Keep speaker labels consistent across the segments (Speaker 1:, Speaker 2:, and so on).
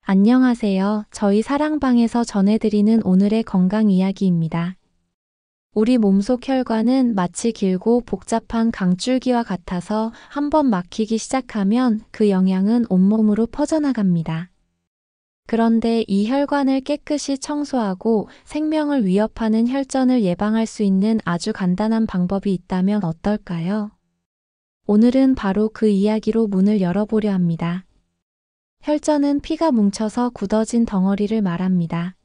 Speaker 1: 안녕하세요. 저희 사랑방에서 전해드리는 오늘의 건강 이야기입니다. 우리 몸속 혈관은 마치 길고 복잡한 강줄기와 같아서 한번 막히기 시작하면 그 영향은 온몸으로 퍼져나갑니다. 그런데 이 혈관을 깨끗이 청소하고 생명을 위협하는 혈전을 예방할 수 있는 아주 간단한 방법이 있다면 어떨까요? 오늘은 바로 그 이야기로 문을 열어보려 합니다. 혈전은 피가 뭉쳐서 굳어진 덩어리를 말합니다.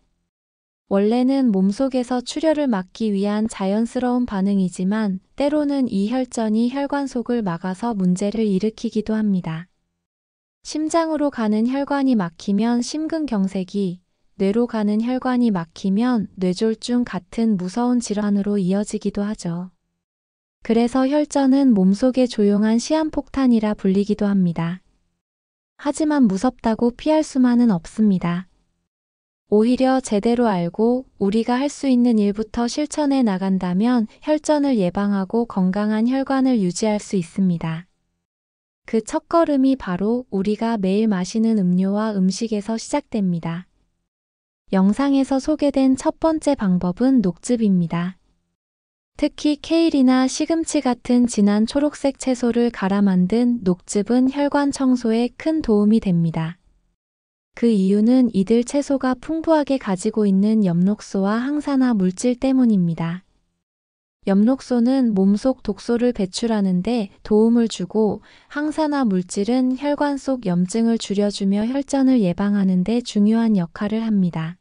Speaker 1: 원래는 몸속에서 출혈을 막기 위한 자연스러운 반응이지만 때로는 이 혈전이 혈관 속을 막아서 문제를 일으키기도 합니다. 심장으로 가는 혈관이 막히면 심근경색이, 뇌로 가는 혈관이 막히면 뇌졸중 같은 무서운 질환으로 이어지기도 하죠. 그래서 혈전은 몸속의 조용한 시한폭탄이라 불리기도 합니다. 하지만 무섭다고 피할 수만은 없습니다. 오히려 제대로 알고 우리가 할 수 있는 일부터 실천해 나간다면 혈전을 예방하고 건강한 혈관을 유지할 수 있습니다. 그 첫걸음이 바로 우리가 매일 마시는 음료와 음식에서 시작됩니다. 영상에서 소개된 첫 번째 방법은 녹즙입니다. 특히 케일이나 시금치 같은 진한 초록색 채소를 갈아 만든 녹즙은 혈관 청소에 큰 도움이 됩니다. 그 이유는 이들 채소가 풍부하게 가지고 있는 엽록소와 항산화 물질 때문입니다. 엽록소는 몸속 독소를 배출하는데 도움을 주고 항산화 물질은 혈관 속 염증을 줄여주며 혈전을 예방하는 데 중요한 역할을 합니다.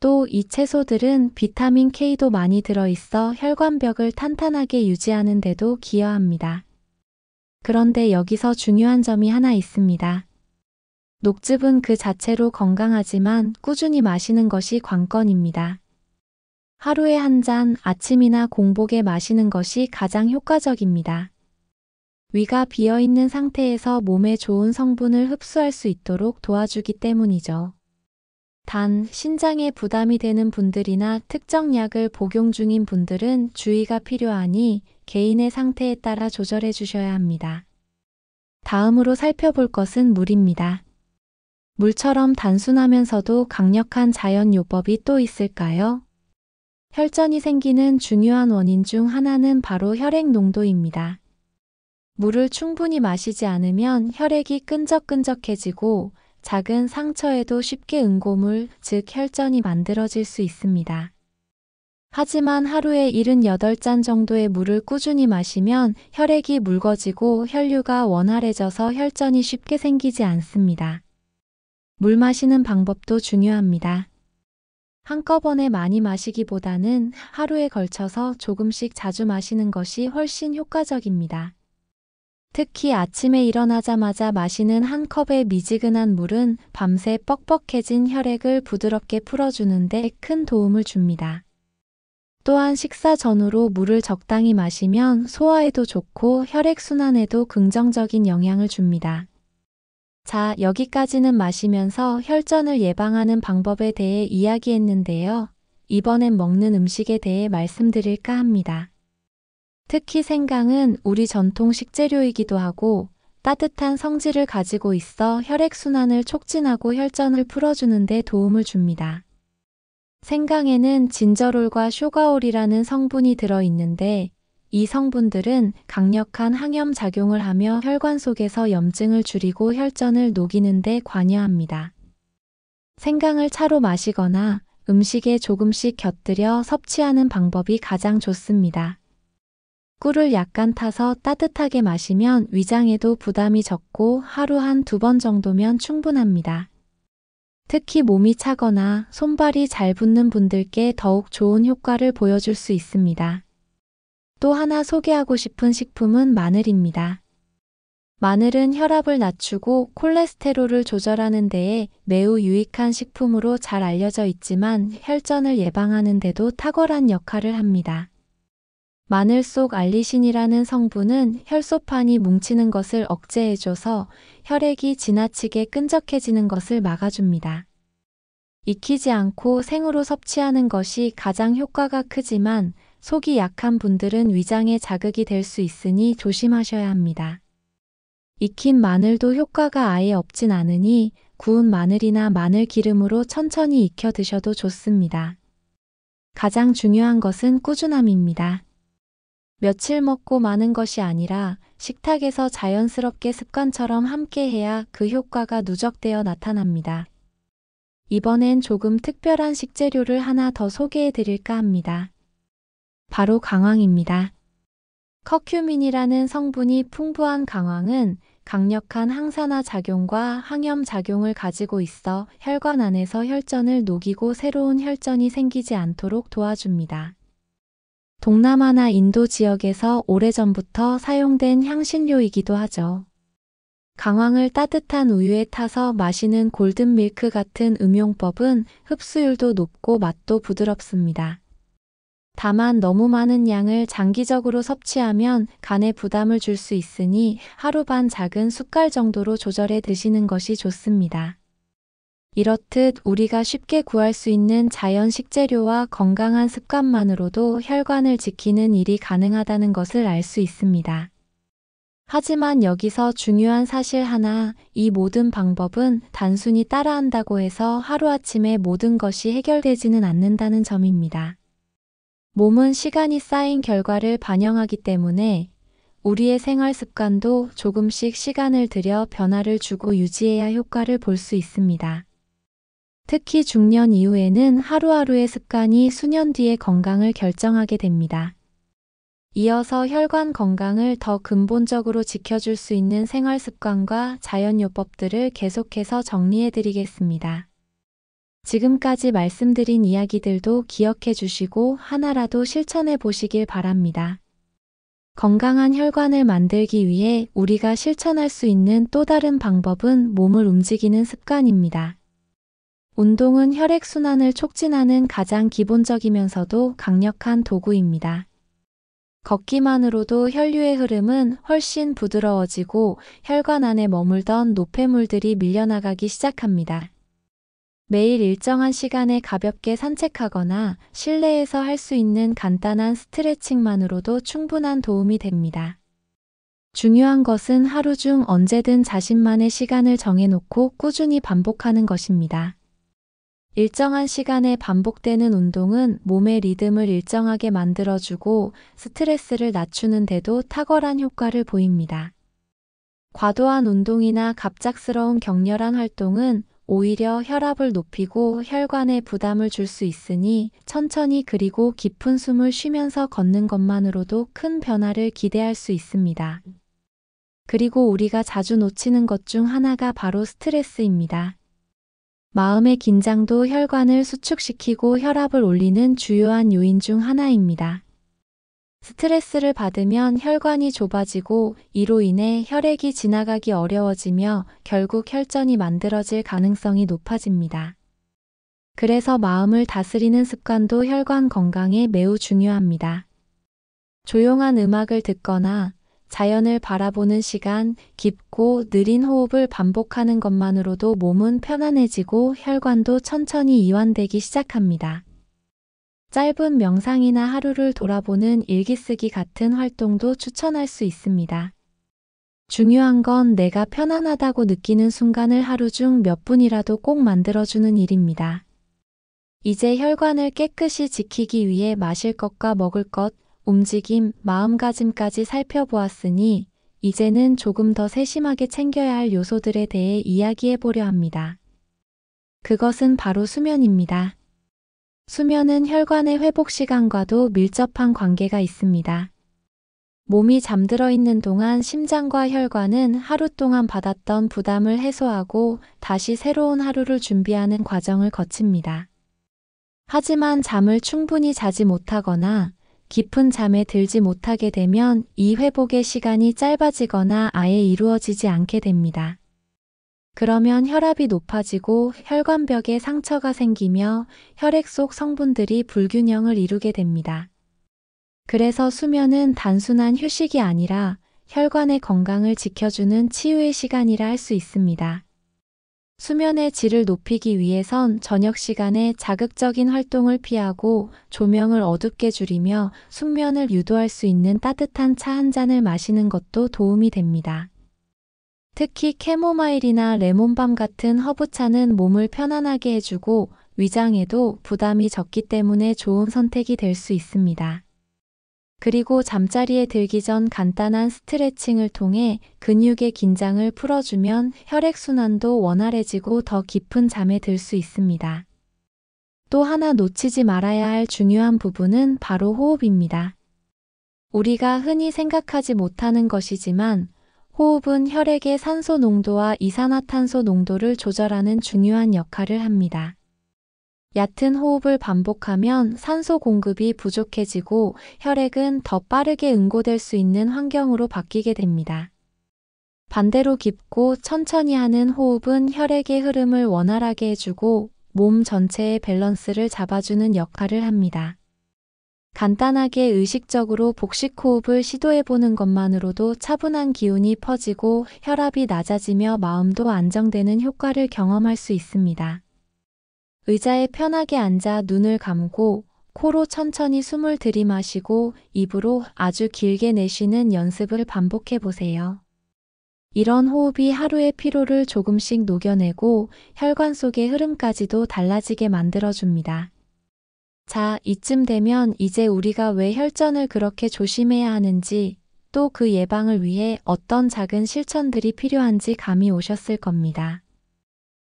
Speaker 1: 또 이 채소들은 비타민 K도 많이 들어있어 혈관벽을 탄탄하게 유지하는 데도 기여합니다. 그런데 여기서 중요한 점이 하나 있습니다. 녹즙은 그 자체로 건강하지만 꾸준히 마시는 것이 관건입니다. 하루에 한 잔 아침이나 공복에 마시는 것이 가장 효과적입니다. 위가 비어있는 상태에서 몸에 좋은 성분을 흡수할 수 있도록 도와주기 때문이죠. 단, 신장에 부담이 되는 분들이나 특정 약을 복용 중인 분들은 주의가 필요하니 개인의 상태에 따라 조절해 주셔야 합니다. 다음으로 살펴볼 것은 물입니다. 물처럼 단순하면서도 강력한 자연요법이 또 있을까요? 혈전이 생기는 중요한 원인 중 하나는 바로 혈액 농도입니다. 물을 충분히 마시지 않으면 혈액이 끈적끈적해지고 작은 상처에도 쉽게 응고물, 즉 혈전이 만들어질 수 있습니다. 하지만 하루에 78잔 정도의 물을 꾸준히 마시면 혈액이 묽어지고 혈류가 원활해져서 혈전이 쉽게 생기지 않습니다. 물 마시는 방법도 중요합니다. 한꺼번에 많이 마시기보다는 하루에 걸쳐서 조금씩 자주 마시는 것이 훨씬 효과적입니다. 특히 아침에 일어나자마자 마시는 한 컵의 미지근한 물은 밤새 뻑뻑해진 혈액을 부드럽게 풀어주는 데 큰 도움을 줍니다. 또한 식사 전후로 물을 적당히 마시면 소화에도 좋고 혈액순환에도 긍정적인 영향을 줍니다. 자, 여기까지는 마시면서 혈전을 예방하는 방법에 대해 이야기했는데요. 이번엔 먹는 음식에 대해 말씀드릴까 합니다. 특히 생강은 우리 전통 식재료이기도 하고 따뜻한 성질을 가지고 있어 혈액순환을 촉진하고 혈전을 풀어주는 데 도움을 줍니다. 생강에는 진저롤과 쇼가올이라는 성분이 들어있는데 이 성분들은 강력한 항염 작용을 하며 혈관 속에서 염증을 줄이고 혈전을 녹이는 데 관여합니다. 생강을 차로 마시거나 음식에 조금씩 곁들여 섭취하는 방법이 가장 좋습니다. 꿀을 약간 타서 따뜻하게 마시면 위장에도 부담이 적고 하루 한 2번 정도면 충분합니다. 특히 몸이 차거나 손발이 잘 붓는 분들께 더욱 좋은 효과를 보여줄 수 있습니다. 또 하나 소개하고 싶은 식품은 마늘입니다. 마늘은 혈압을 낮추고 콜레스테롤을 조절하는 데에 매우 유익한 식품으로 잘 알려져 있지만 혈전을 예방하는 데도 탁월한 역할을 합니다. 마늘 속 알리신이라는 성분은 혈소판이 뭉치는 것을 억제해줘서 혈액이 지나치게 끈적해지는 것을 막아줍니다. 익히지 않고 생으로 섭취하는 것이 가장 효과가 크지만 속이 약한 분들은 위장에 자극이 될 수 있으니 조심하셔야 합니다. 익힌 마늘도 효과가 아예 없진 않으니 구운 마늘이나 마늘 기름으로 천천히 익혀 드셔도 좋습니다. 가장 중요한 것은 꾸준함입니다. 며칠 먹고 마는 것이 아니라 식탁에서 자연스럽게 습관처럼 함께 해야 그 효과가 누적되어 나타납니다. 이번엔 조금 특별한 식재료를 하나 더 소개해 드릴까 합니다. 바로 강황입니다. 커큐민이라는 성분이 풍부한 강황은 강력한 항산화 작용과 항염 작용을 가지고 있어 혈관 안에서 혈전을 녹이고 새로운 혈전이 생기지 않도록 도와줍니다. 동남아나 인도 지역에서 오래전부터 사용된 향신료이기도 하죠. 강황을 따뜻한 우유에 타서 마시는 골든밀크 같은 음용법은 흡수율도 높고 맛도 부드럽습니다. 다만 너무 많은 양을 장기적으로 섭취하면 간에 부담을 줄 수 있으니 하루 반 작은 숟갈 정도로 조절해 드시는 것이 좋습니다. 이렇듯 우리가 쉽게 구할 수 있는 자연 식재료와 건강한 습관만으로도 혈관을 지키는 일이 가능하다는 것을 알 수 있습니다. 하지만 여기서 중요한 사실 하나, 이 모든 방법은 단순히 따라한다고 해서 하루아침에 모든 것이 해결되지는 않는다는 점입니다. 몸은 시간이 쌓인 결과를 반영하기 때문에 우리의 생활 습관도 조금씩 시간을 들여 변화를 주고 유지해야 효과를 볼 수 있습니다. 특히 중년 이후에는 하루하루의 습관이 수년 뒤의 건강을 결정하게 됩니다. 이어서 혈관 건강을 더 근본적으로 지켜줄 수 있는 생활 습관과 자연요법들을 계속해서 정리해 드리겠습니다. 지금까지 말씀드린 이야기들도 기억해 주시고 하나라도 실천해 보시길 바랍니다. 건강한 혈관을 만들기 위해 우리가 실천할 수 있는 또 다른 방법은 몸을 움직이는 습관입니다. 운동은 혈액순환을 촉진하는 가장 기본적이면서도 강력한 도구입니다. 걷기만으로도 혈류의 흐름은 훨씬 부드러워지고 혈관 안에 머물던 노폐물들이 밀려나가기 시작합니다. 매일 일정한 시간에 가볍게 산책하거나 실내에서 할 수 있는 간단한 스트레칭만으로도 충분한 도움이 됩니다. 중요한 것은 하루 중 언제든 자신만의 시간을 정해놓고 꾸준히 반복하는 것입니다. 일정한 시간에 반복되는 운동은 몸의 리듬을 일정하게 만들어주고 스트레스를 낮추는 데도 탁월한 효과를 보입니다. 과도한 운동이나 갑작스러운 격렬한 활동은 오히려 혈압을 높이고 혈관에 부담을 줄 수 있으니 천천히 그리고 깊은 숨을 쉬면서 걷는 것만으로도 큰 변화를 기대할 수 있습니다. 그리고 우리가 자주 놓치는 것 중 하나가 바로 스트레스입니다. 마음의 긴장도 혈관을 수축시키고 혈압을 올리는 주요한 요인 중 하나입니다. 스트레스를 받으면 혈관이 좁아지고 이로 인해 혈액이 지나가기 어려워지며 결국 혈전이 만들어질 가능성이 높아집니다. 그래서 마음을 다스리는 습관도 혈관 건강에 매우 중요합니다. 조용한 음악을 듣거나 자연을 바라보는 시간, 깊고 느린 호흡을 반복하는 것만으로도 몸은 편안해지고 혈관도 천천히 이완되기 시작합니다. 짧은 명상이나 하루를 돌아보는 일기쓰기 같은 활동도 추천할 수 있습니다. 중요한 건 내가 편안하다고 느끼는 순간을 하루 중 몇 분이라도 꼭 만들어주는 일입니다. 이제 혈관을 깨끗이 지키기 위해 마실 것과 먹을 것, 움직임, 마음가짐까지 살펴보았으니 이제는 조금 더 세심하게 챙겨야 할 요소들에 대해 이야기해 보려 합니다. 그것은 바로 수면입니다. 수면은 혈관의 회복 시간과도 밀접한 관계가 있습니다. 몸이 잠들어 있는 동안 심장과 혈관은 하루 동안 받았던 부담을 해소하고 다시 새로운 하루를 준비하는 과정을 거칩니다. 하지만 잠을 충분히 자지 못하거나 깊은 잠에 들지 못하게 되면 이 회복의 시간이 짧아지거나 아예 이루어지지 않게 됩니다. 그러면 혈압이 높아지고 혈관벽에 상처가 생기며 혈액 속 성분들이 불균형을 이루게 됩니다. 그래서 수면은 단순한 휴식이 아니라 혈관의 건강을 지켜주는 치유의 시간이라 할 수 있습니다. 수면의 질을 높이기 위해선 저녁 시간에 자극적인 활동을 피하고 조명을 어둡게 줄이며 숙면을 유도할 수 있는 따뜻한 차 한 잔을 마시는 것도 도움이 됩니다. 특히 캐모마일이나 레몬밤 같은 허브차는 몸을 편안하게 해주고 위장에도 부담이 적기 때문에 좋은 선택이 될 수 있습니다. 그리고 잠자리에 들기 전 간단한 스트레칭을 통해 근육의 긴장을 풀어주면 혈액순환도 원활해지고 더 깊은 잠에 들 수 있습니다. 또 하나 놓치지 말아야 할 중요한 부분은 바로 호흡입니다. 우리가 흔히 생각하지 못하는 것이지만 호흡은 혈액의 산소 농도와 이산화탄소 농도를 조절하는 중요한 역할을 합니다. 얕은 호흡을 반복하면 산소 공급이 부족해지고 혈액은 더 빠르게 응고될 수 있는 환경으로 바뀌게 됩니다. 반대로 깊고 천천히 하는 호흡은 혈액의 흐름을 원활하게 해주고 몸 전체의 밸런스를 잡아주는 역할을 합니다. 간단하게 의식적으로 복식 호흡을 시도해보는 것만으로도 차분한 기운이 퍼지고 혈압이 낮아지며 마음도 안정되는 효과를 경험할 수 있습니다. 의자에 편하게 앉아 눈을 감고 코로 천천히 숨을 들이마시고 입으로 아주 길게 내쉬는 연습을 반복해 보세요. 이런 호흡이 하루의 피로를 조금씩 녹여내고 혈관 속의 흐름까지도 달라지게 만들어줍니다. 자, 이쯤 되면 이제 우리가 왜 혈전을 그렇게 조심해야 하는지, 또 그 예방을 위해 어떤 작은 실천들이 필요한지 감이 오셨을 겁니다.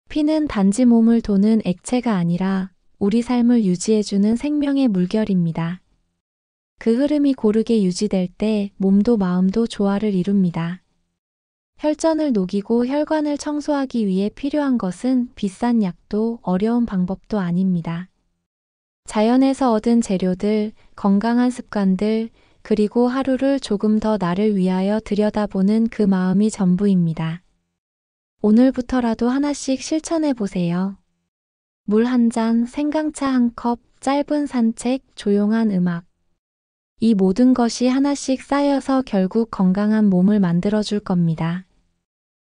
Speaker 1: 피는 단지 몸을 도는 액체가 아니라 우리 삶을 유지해주는 생명의 물결입니다. 그 흐름이 고르게 유지될 때 몸도 마음도 조화를 이룹니다. 혈전을 녹이고 혈관을 청소하기 위해 필요한 것은 비싼 약도 어려운 방법도 아닙니다. 자연에서 얻은 재료들, 건강한 습관들, 그리고 하루를 조금 더 나를 위하여 들여다보는 그 마음이 전부입니다. 오늘부터라도 하나씩 실천해 보세요. 물 한 잔, 생강차 한 컵, 짧은 산책, 조용한 음악. 이 모든 것이 하나씩 쌓여서 결국 건강한 몸을 만들어줄 겁니다.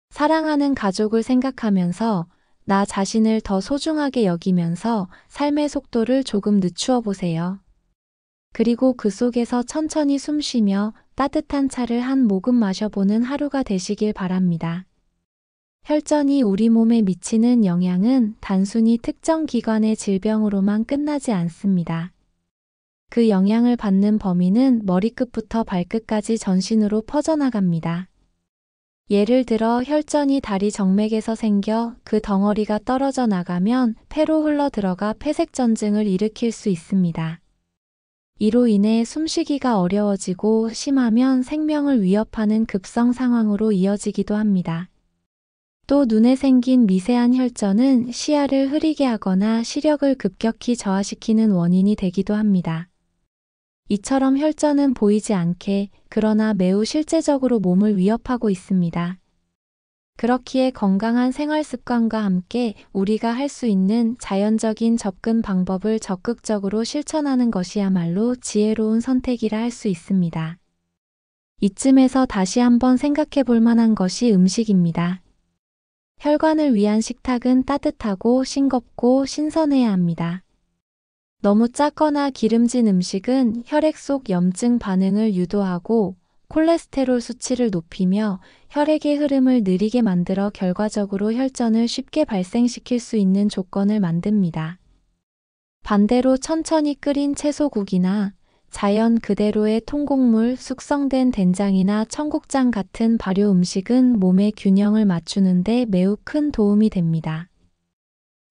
Speaker 1: 사랑하는 가족을 생각하면서 나 자신을 더 소중하게 여기면서 삶의 속도를 조금 늦추어 보세요. 그리고 그 속에서 천천히 숨 쉬며 따뜻한 차를 한 모금 마셔보는 하루가 되시길 바랍니다. 혈전이 우리 몸에 미치는 영향은 단순히 특정 기관의 질병으로만 끝나지 않습니다. 그 영향을 받는 범위는 머리끝부터 발끝까지 전신으로 퍼져나갑니다. 예를 들어 혈전이 다리 정맥에서 생겨 그 덩어리가 떨어져 나가면 폐로 흘러 들어가 폐색전증을 일으킬 수 있습니다. 이로 인해 숨쉬기가 어려워지고 심하면 생명을 위협하는 급성 상황으로 이어지기도 합니다. 또 눈에 생긴 미세한 혈전은 시야를 흐리게 하거나 시력을 급격히 저하시키는 원인이 되기도 합니다. 이처럼 혈전은 보이지 않게 그러나 매우 실제적으로 몸을 위협하고 있습니다. 그렇기에 건강한 생활 습관과 함께 우리가 할 수 있는 자연적인 접근 방법을 적극적으로 실천하는 것이야말로 지혜로운 선택이라 할 수 있습니다. 이쯤에서 다시 한번 생각해 볼 만한 것이 음식입니다. 혈관을 위한 식탁은 따뜻하고 싱겁고 신선해야 합니다. 너무 짜거나 기름진 음식은 혈액 속 염증 반응을 유도하고 콜레스테롤 수치를 높이며 혈액의 흐름을 느리게 만들어 결과적으로 혈전을 쉽게 발생시킬 수 있는 조건을 만듭니다. 반대로 천천히 끓인 채소국이나 자연 그대로의 통곡물, 숙성된 된장이나 청국장 같은 발효 음식은 몸의 균형을 맞추는 데 매우 큰 도움이 됩니다.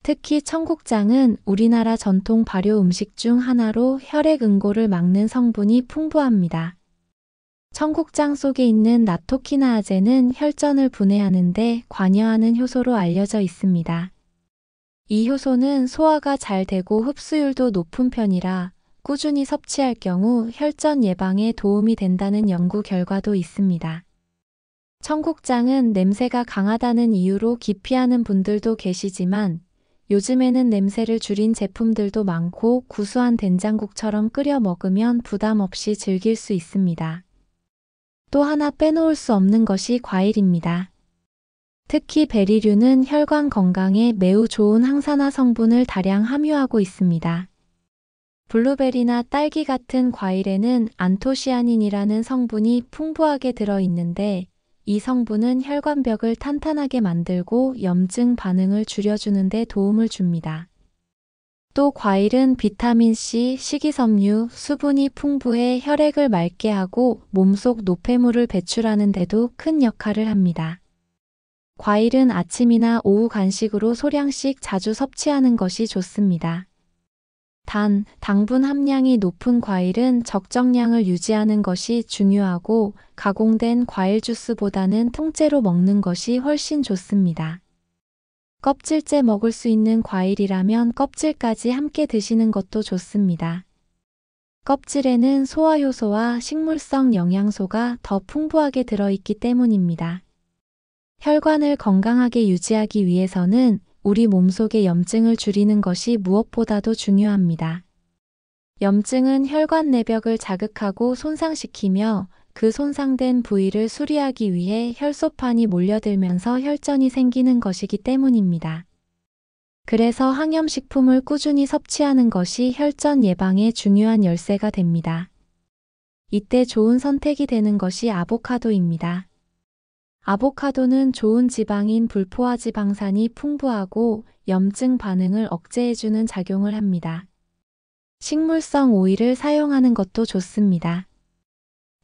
Speaker 1: 특히 청국장은 우리나라 전통 발효 음식 중 하나로 혈액 응고를 막는 성분이 풍부합니다. 청국장 속에 있는 나토키나아제는 혈전을 분해하는 데 관여하는 효소로 알려져 있습니다. 이 효소는 소화가 잘 되고 흡수율도 높은 편이라 꾸준히 섭취할 경우 혈전 예방에 도움이 된다는 연구 결과도 있습니다. 청국장은 냄새가 강하다는 이유로 기피하는 분들도 계시지만 요즘에는 냄새를 줄인 제품들도 많고 구수한 된장국처럼 끓여 먹으면 부담 없이 즐길 수 있습니다. 또 하나 빼놓을 수 없는 것이 과일입니다. 특히 베리류는 혈관 건강에 매우 좋은 항산화 성분을 다량 함유하고 있습니다. 블루베리나 딸기 같은 과일에는 안토시아닌이라는 성분이 풍부하게 들어있는데 이 성분은 혈관벽을 탄탄하게 만들고 염증 반응을 줄여주는 데 도움을 줍니다. 또 과일은 비타민C, 식이섬유, 수분이 풍부해 혈액을 맑게 하고 몸속 노폐물을 배출하는 데도 큰 역할을 합니다. 과일은 아침이나 오후 간식으로 소량씩 자주 섭취하는 것이 좋습니다. 단, 당분 함량이 높은 과일은 적정량을 유지하는 것이 중요하고 가공된 과일 주스보다는 통째로 먹는 것이 훨씬 좋습니다. 껍질째 먹을 수 있는 과일이라면 껍질까지 함께 드시는 것도 좋습니다. 껍질에는 소화효소와 식물성 영양소가 더 풍부하게 들어있기 때문입니다. 혈관을 건강하게 유지하기 위해서는 우리 몸속의 염증을 줄이는 것이 무엇보다도 중요합니다. 염증은 혈관 내벽을 자극하고 손상시키며 그 손상된 부위를 수리하기 위해 혈소판이 몰려들면서 혈전이 생기는 것이기 때문입니다. 그래서 항염식품을 꾸준히 섭취하는 것이 혈전 예방에 중요한 열쇠가 됩니다. 이때 좋은 선택이 되는 것이 아보카도입니다. 아보카도는 좋은 지방인 불포화지방산이 풍부하고 염증 반응을 억제해주는 작용을 합니다. 식물성 오일을 사용하는 것도 좋습니다.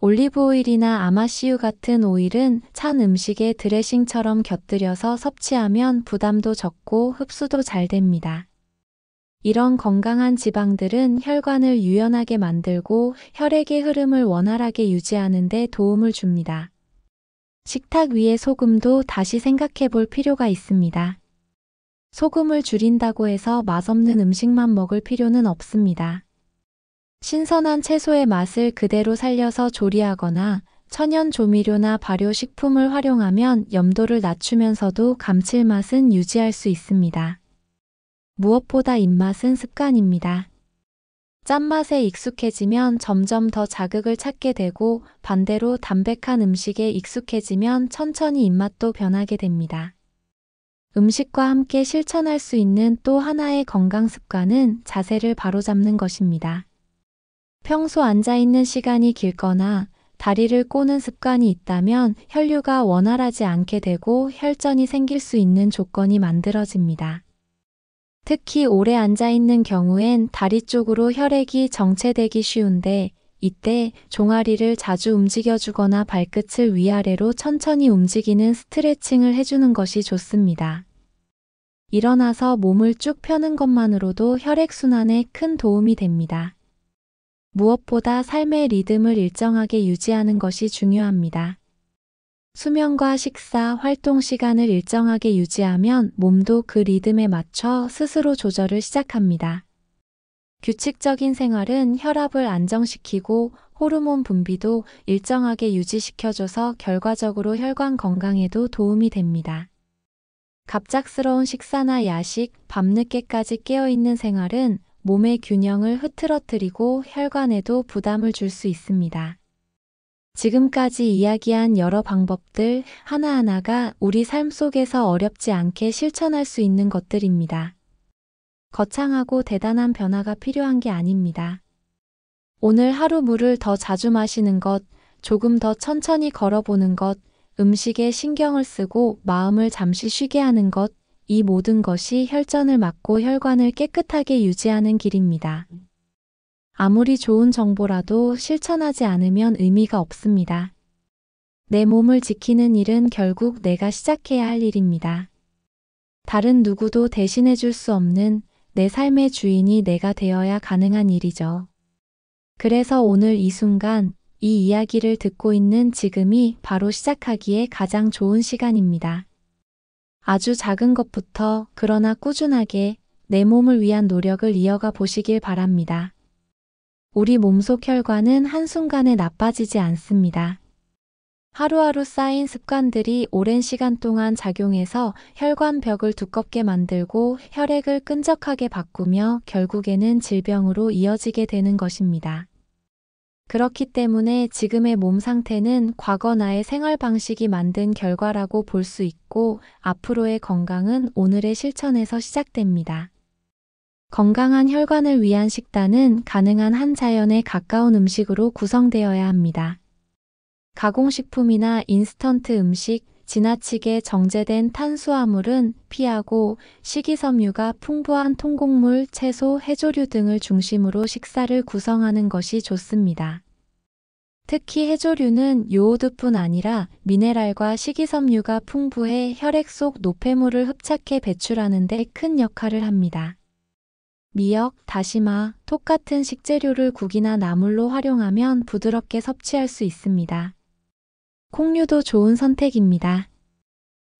Speaker 1: 올리브오일이나 아마씨유 같은 오일은 찬 음식에 드레싱처럼 곁들여서 섭취하면 부담도 적고 흡수도 잘 됩니다. 이런 건강한 지방들은 혈관을 유연하게 만들고 혈액의 흐름을 원활하게 유지하는 데 도움을 줍니다. 식탁 위의 소금도 다시 생각해 볼 필요가 있습니다. 소금을 줄인다고 해서 맛없는 음식만 먹을 필요는 없습니다. 신선한 채소의 맛을 그대로 살려서 조리하거나 천연 조미료나 발효식품을 활용하면 염도를 낮추면서도 감칠맛은 유지할 수 있습니다. 무엇보다 입맛은 습관입니다. 짠맛에 익숙해지면 점점 더 자극을 찾게 되고 반대로 담백한 음식에 익숙해지면 천천히 입맛도 변하게 됩니다. 음식과 함께 실천할 수 있는 또 하나의 건강 습관은 자세를 바로잡는 것입니다. 평소 앉아있는 시간이 길거나 다리를 꼬는 습관이 있다면 혈류가 원활하지 않게 되고 혈전이 생길 수 있는 조건이 만들어집니다. 특히 오래 앉아있는 경우엔 다리 쪽으로 혈액이 정체되기 쉬운데 이때 종아리를 자주 움직여주거나 발끝을 위아래로 천천히 움직이는 스트레칭을 해주는 것이 좋습니다. 일어나서 몸을 쭉 펴는 것만으로도 혈액순환에 큰 도움이 됩니다. 무엇보다 삶의 리듬을 일정하게 유지하는 것이 중요합니다. 수면과 식사, 활동 시간을 일정하게 유지하면 몸도 그 리듬에 맞춰 스스로 조절을 시작합니다. 규칙적인 생활은 혈압을 안정시키고 호르몬 분비도 일정하게 유지시켜줘서 결과적으로 혈관 건강에도 도움이 됩니다. 갑작스러운 식사나 야식, 밤늦게까지 깨어있는 생활은 몸의 균형을 흐트러뜨리고 혈관에도 부담을 줄 수 있습니다. 지금까지 이야기한 여러 방법들 하나하나가 우리 삶 속에서 어렵지 않게 실천할 수 있는 것들입니다. 거창하고 대단한 변화가 필요한 게 아닙니다. 오늘 하루 물을 더 자주 마시는 것, 조금 더 천천히 걸어보는 것, 음식에 신경을 쓰고 마음을 잠시 쉬게 하는 것, 이 모든 것이 혈전을 막고 혈관을 깨끗하게 유지하는 길입니다. 아무리 좋은 정보라도 실천하지 않으면 의미가 없습니다. 내 몸을 지키는 일은 결국 내가 시작해야 할 일입니다. 다른 누구도 대신해 줄 수 없는 내 삶의 주인이 내가 되어야 가능한 일이죠. 그래서 오늘 이 순간, 이 이야기를 듣고 있는 지금이 바로 시작하기에 가장 좋은 시간입니다. 아주 작은 것부터 그러나 꾸준하게 내 몸을 위한 노력을 이어가 보시길 바랍니다. 우리 몸속 혈관은 한순간에 나빠지지 않습니다. 하루하루 쌓인 습관들이 오랜 시간 동안 작용해서 혈관벽을 두껍게 만들고 혈액을 끈적하게 바꾸며 결국에는 질병으로 이어지게 되는 것입니다. 그렇기 때문에 지금의 몸 상태는 과거 나의 생활 방식이 만든 결과라고 볼 수 있고 앞으로의 건강은 오늘의 실천에서 시작됩니다. 건강한 혈관을 위한 식단은 가능한 한 자연에 가까운 음식으로 구성되어야 합니다. 가공식품이나 인스턴트 음식, 지나치게 정제된 탄수화물은 피하고 식이섬유가 풍부한 통곡물, 채소, 해조류 등을 중심으로 식사를 구성하는 것이 좋습니다. 특히 해조류는 요오드뿐 아니라 미네랄과 식이섬유가 풍부해 혈액 속 노폐물을 흡착해 배출하는 데 큰 역할을 합니다. 미역, 다시마, 톡 같은 식재료를 국이나 나물로 활용하면 부드럽게 섭취할 수 있습니다. 콩류도 좋은 선택입니다.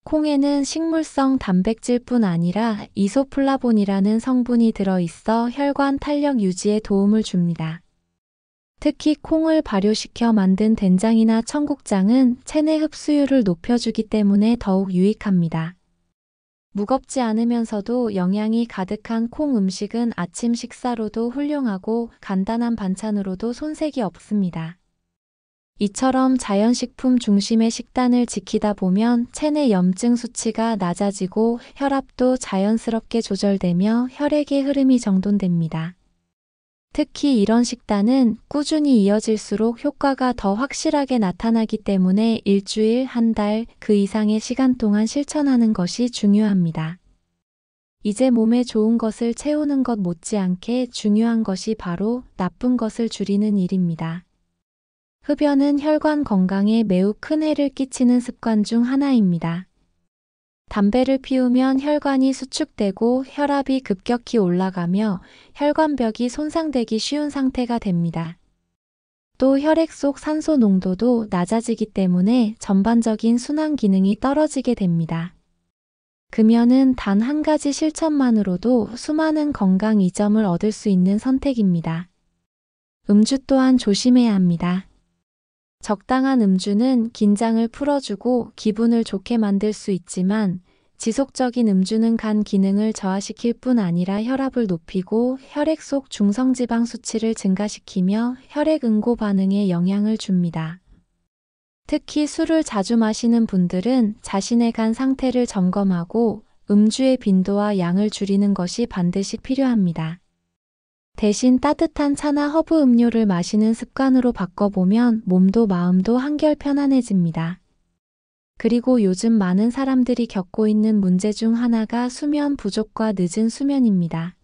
Speaker 1: 콩에는 식물성 단백질뿐 아니라 이소플라본이라는 성분이 들어있어 혈관 탄력 유지에 도움을 줍니다. 특히 콩을 발효시켜 만든 된장이나 청국장은 체내 흡수율을 높여주기 때문에 더욱 유익합니다. 무겁지 않으면서도 영양이 가득한 콩 음식은 아침 식사로도 훌륭하고 간단한 반찬으로도 손색이 없습니다. 이처럼 자연식품 중심의 식단을 지키다 보면 체내 염증 수치가 낮아지고 혈압도 자연스럽게 조절되며 혈액의 흐름이 정돈됩니다. 특히 이런 식단은 꾸준히 이어질수록 효과가 더 확실하게 나타나기 때문에 일주일, 한 달, 그 이상의 시간 동안 실천하는 것이 중요합니다. 이제 몸에 좋은 것을 채우는 것 못지않게 중요한 것이 바로 나쁜 것을 줄이는 일입니다. 흡연은 혈관 건강에 매우 큰 해를 끼치는 습관 중 하나입니다. 담배를 피우면 혈관이 수축되고 혈압이 급격히 올라가며 혈관벽이 손상되기 쉬운 상태가 됩니다. 또 혈액 속 산소 농도도 낮아지기 때문에 전반적인 순환 기능이 떨어지게 됩니다. 금연은 단 한 가지 실천만으로도 수많은 건강 이점을 얻을 수 있는 선택입니다. 음주 또한 조심해야 합니다. 적당한 음주는 긴장을 풀어주고 기분을 좋게 만들 수 있지만 지속적인 음주는 간 기능을 저하시킬 뿐 아니라 혈압을 높이고 혈액 속 중성지방 수치를 증가시키며 혈액 응고 반응에 영향을 줍니다. 특히 술을 자주 마시는 분들은 자신의 간 상태를 점검하고 음주의 빈도와 양을 줄이는 것이 반드시 필요합니다. 대신 따뜻한 차나 허브 음료를 마시는 습관으로 바꿔보면 몸도 마음도 한결 편안해집니다. 그리고 요즘 많은 사람들이 겪고 있는 문제 중 하나가 수면 부족과 늦은 수면입니다.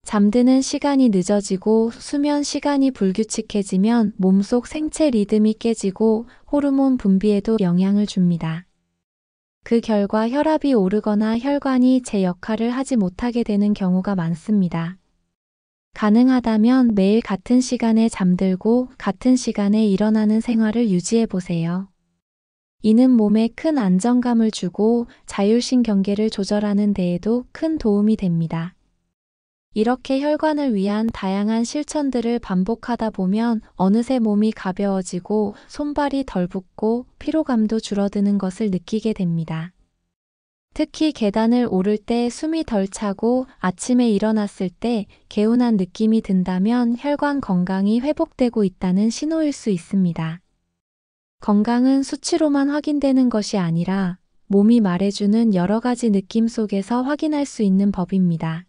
Speaker 1: 잠드는 시간이 늦어지고 수면 시간이 불규칙해지면 몸속 생체 리듬이 깨지고 호르몬 분비에도 영향을 줍니다. 그 결과 혈압이 오르거나 혈관이 제 역할을 하지 못하게 되는 경우가 많습니다. 가능하다면 매일 같은 시간에 잠들고 같은 시간에 일어나는 생활을 유지해 보세요. 이는 몸에 큰 안정감을 주고 자율신경계를 조절하는 데에도 큰 도움이 됩니다. 이렇게 혈관을 위한 다양한 실천들을 반복하다 보면 어느새 몸이 가벼워지고 손발이 덜 붓고 피로감도 줄어드는 것을 느끼게 됩니다. 특히 계단을 오를 때 숨이 덜 차고 아침에 일어났을 때 개운한 느낌이 든다면 혈관 건강이 회복되고 있다는 신호일 수 있습니다. 건강은 수치로만 확인되는 것이 아니라 몸이 말해주는 여러 가지 느낌 속에서 확인할 수 있는 법입니다.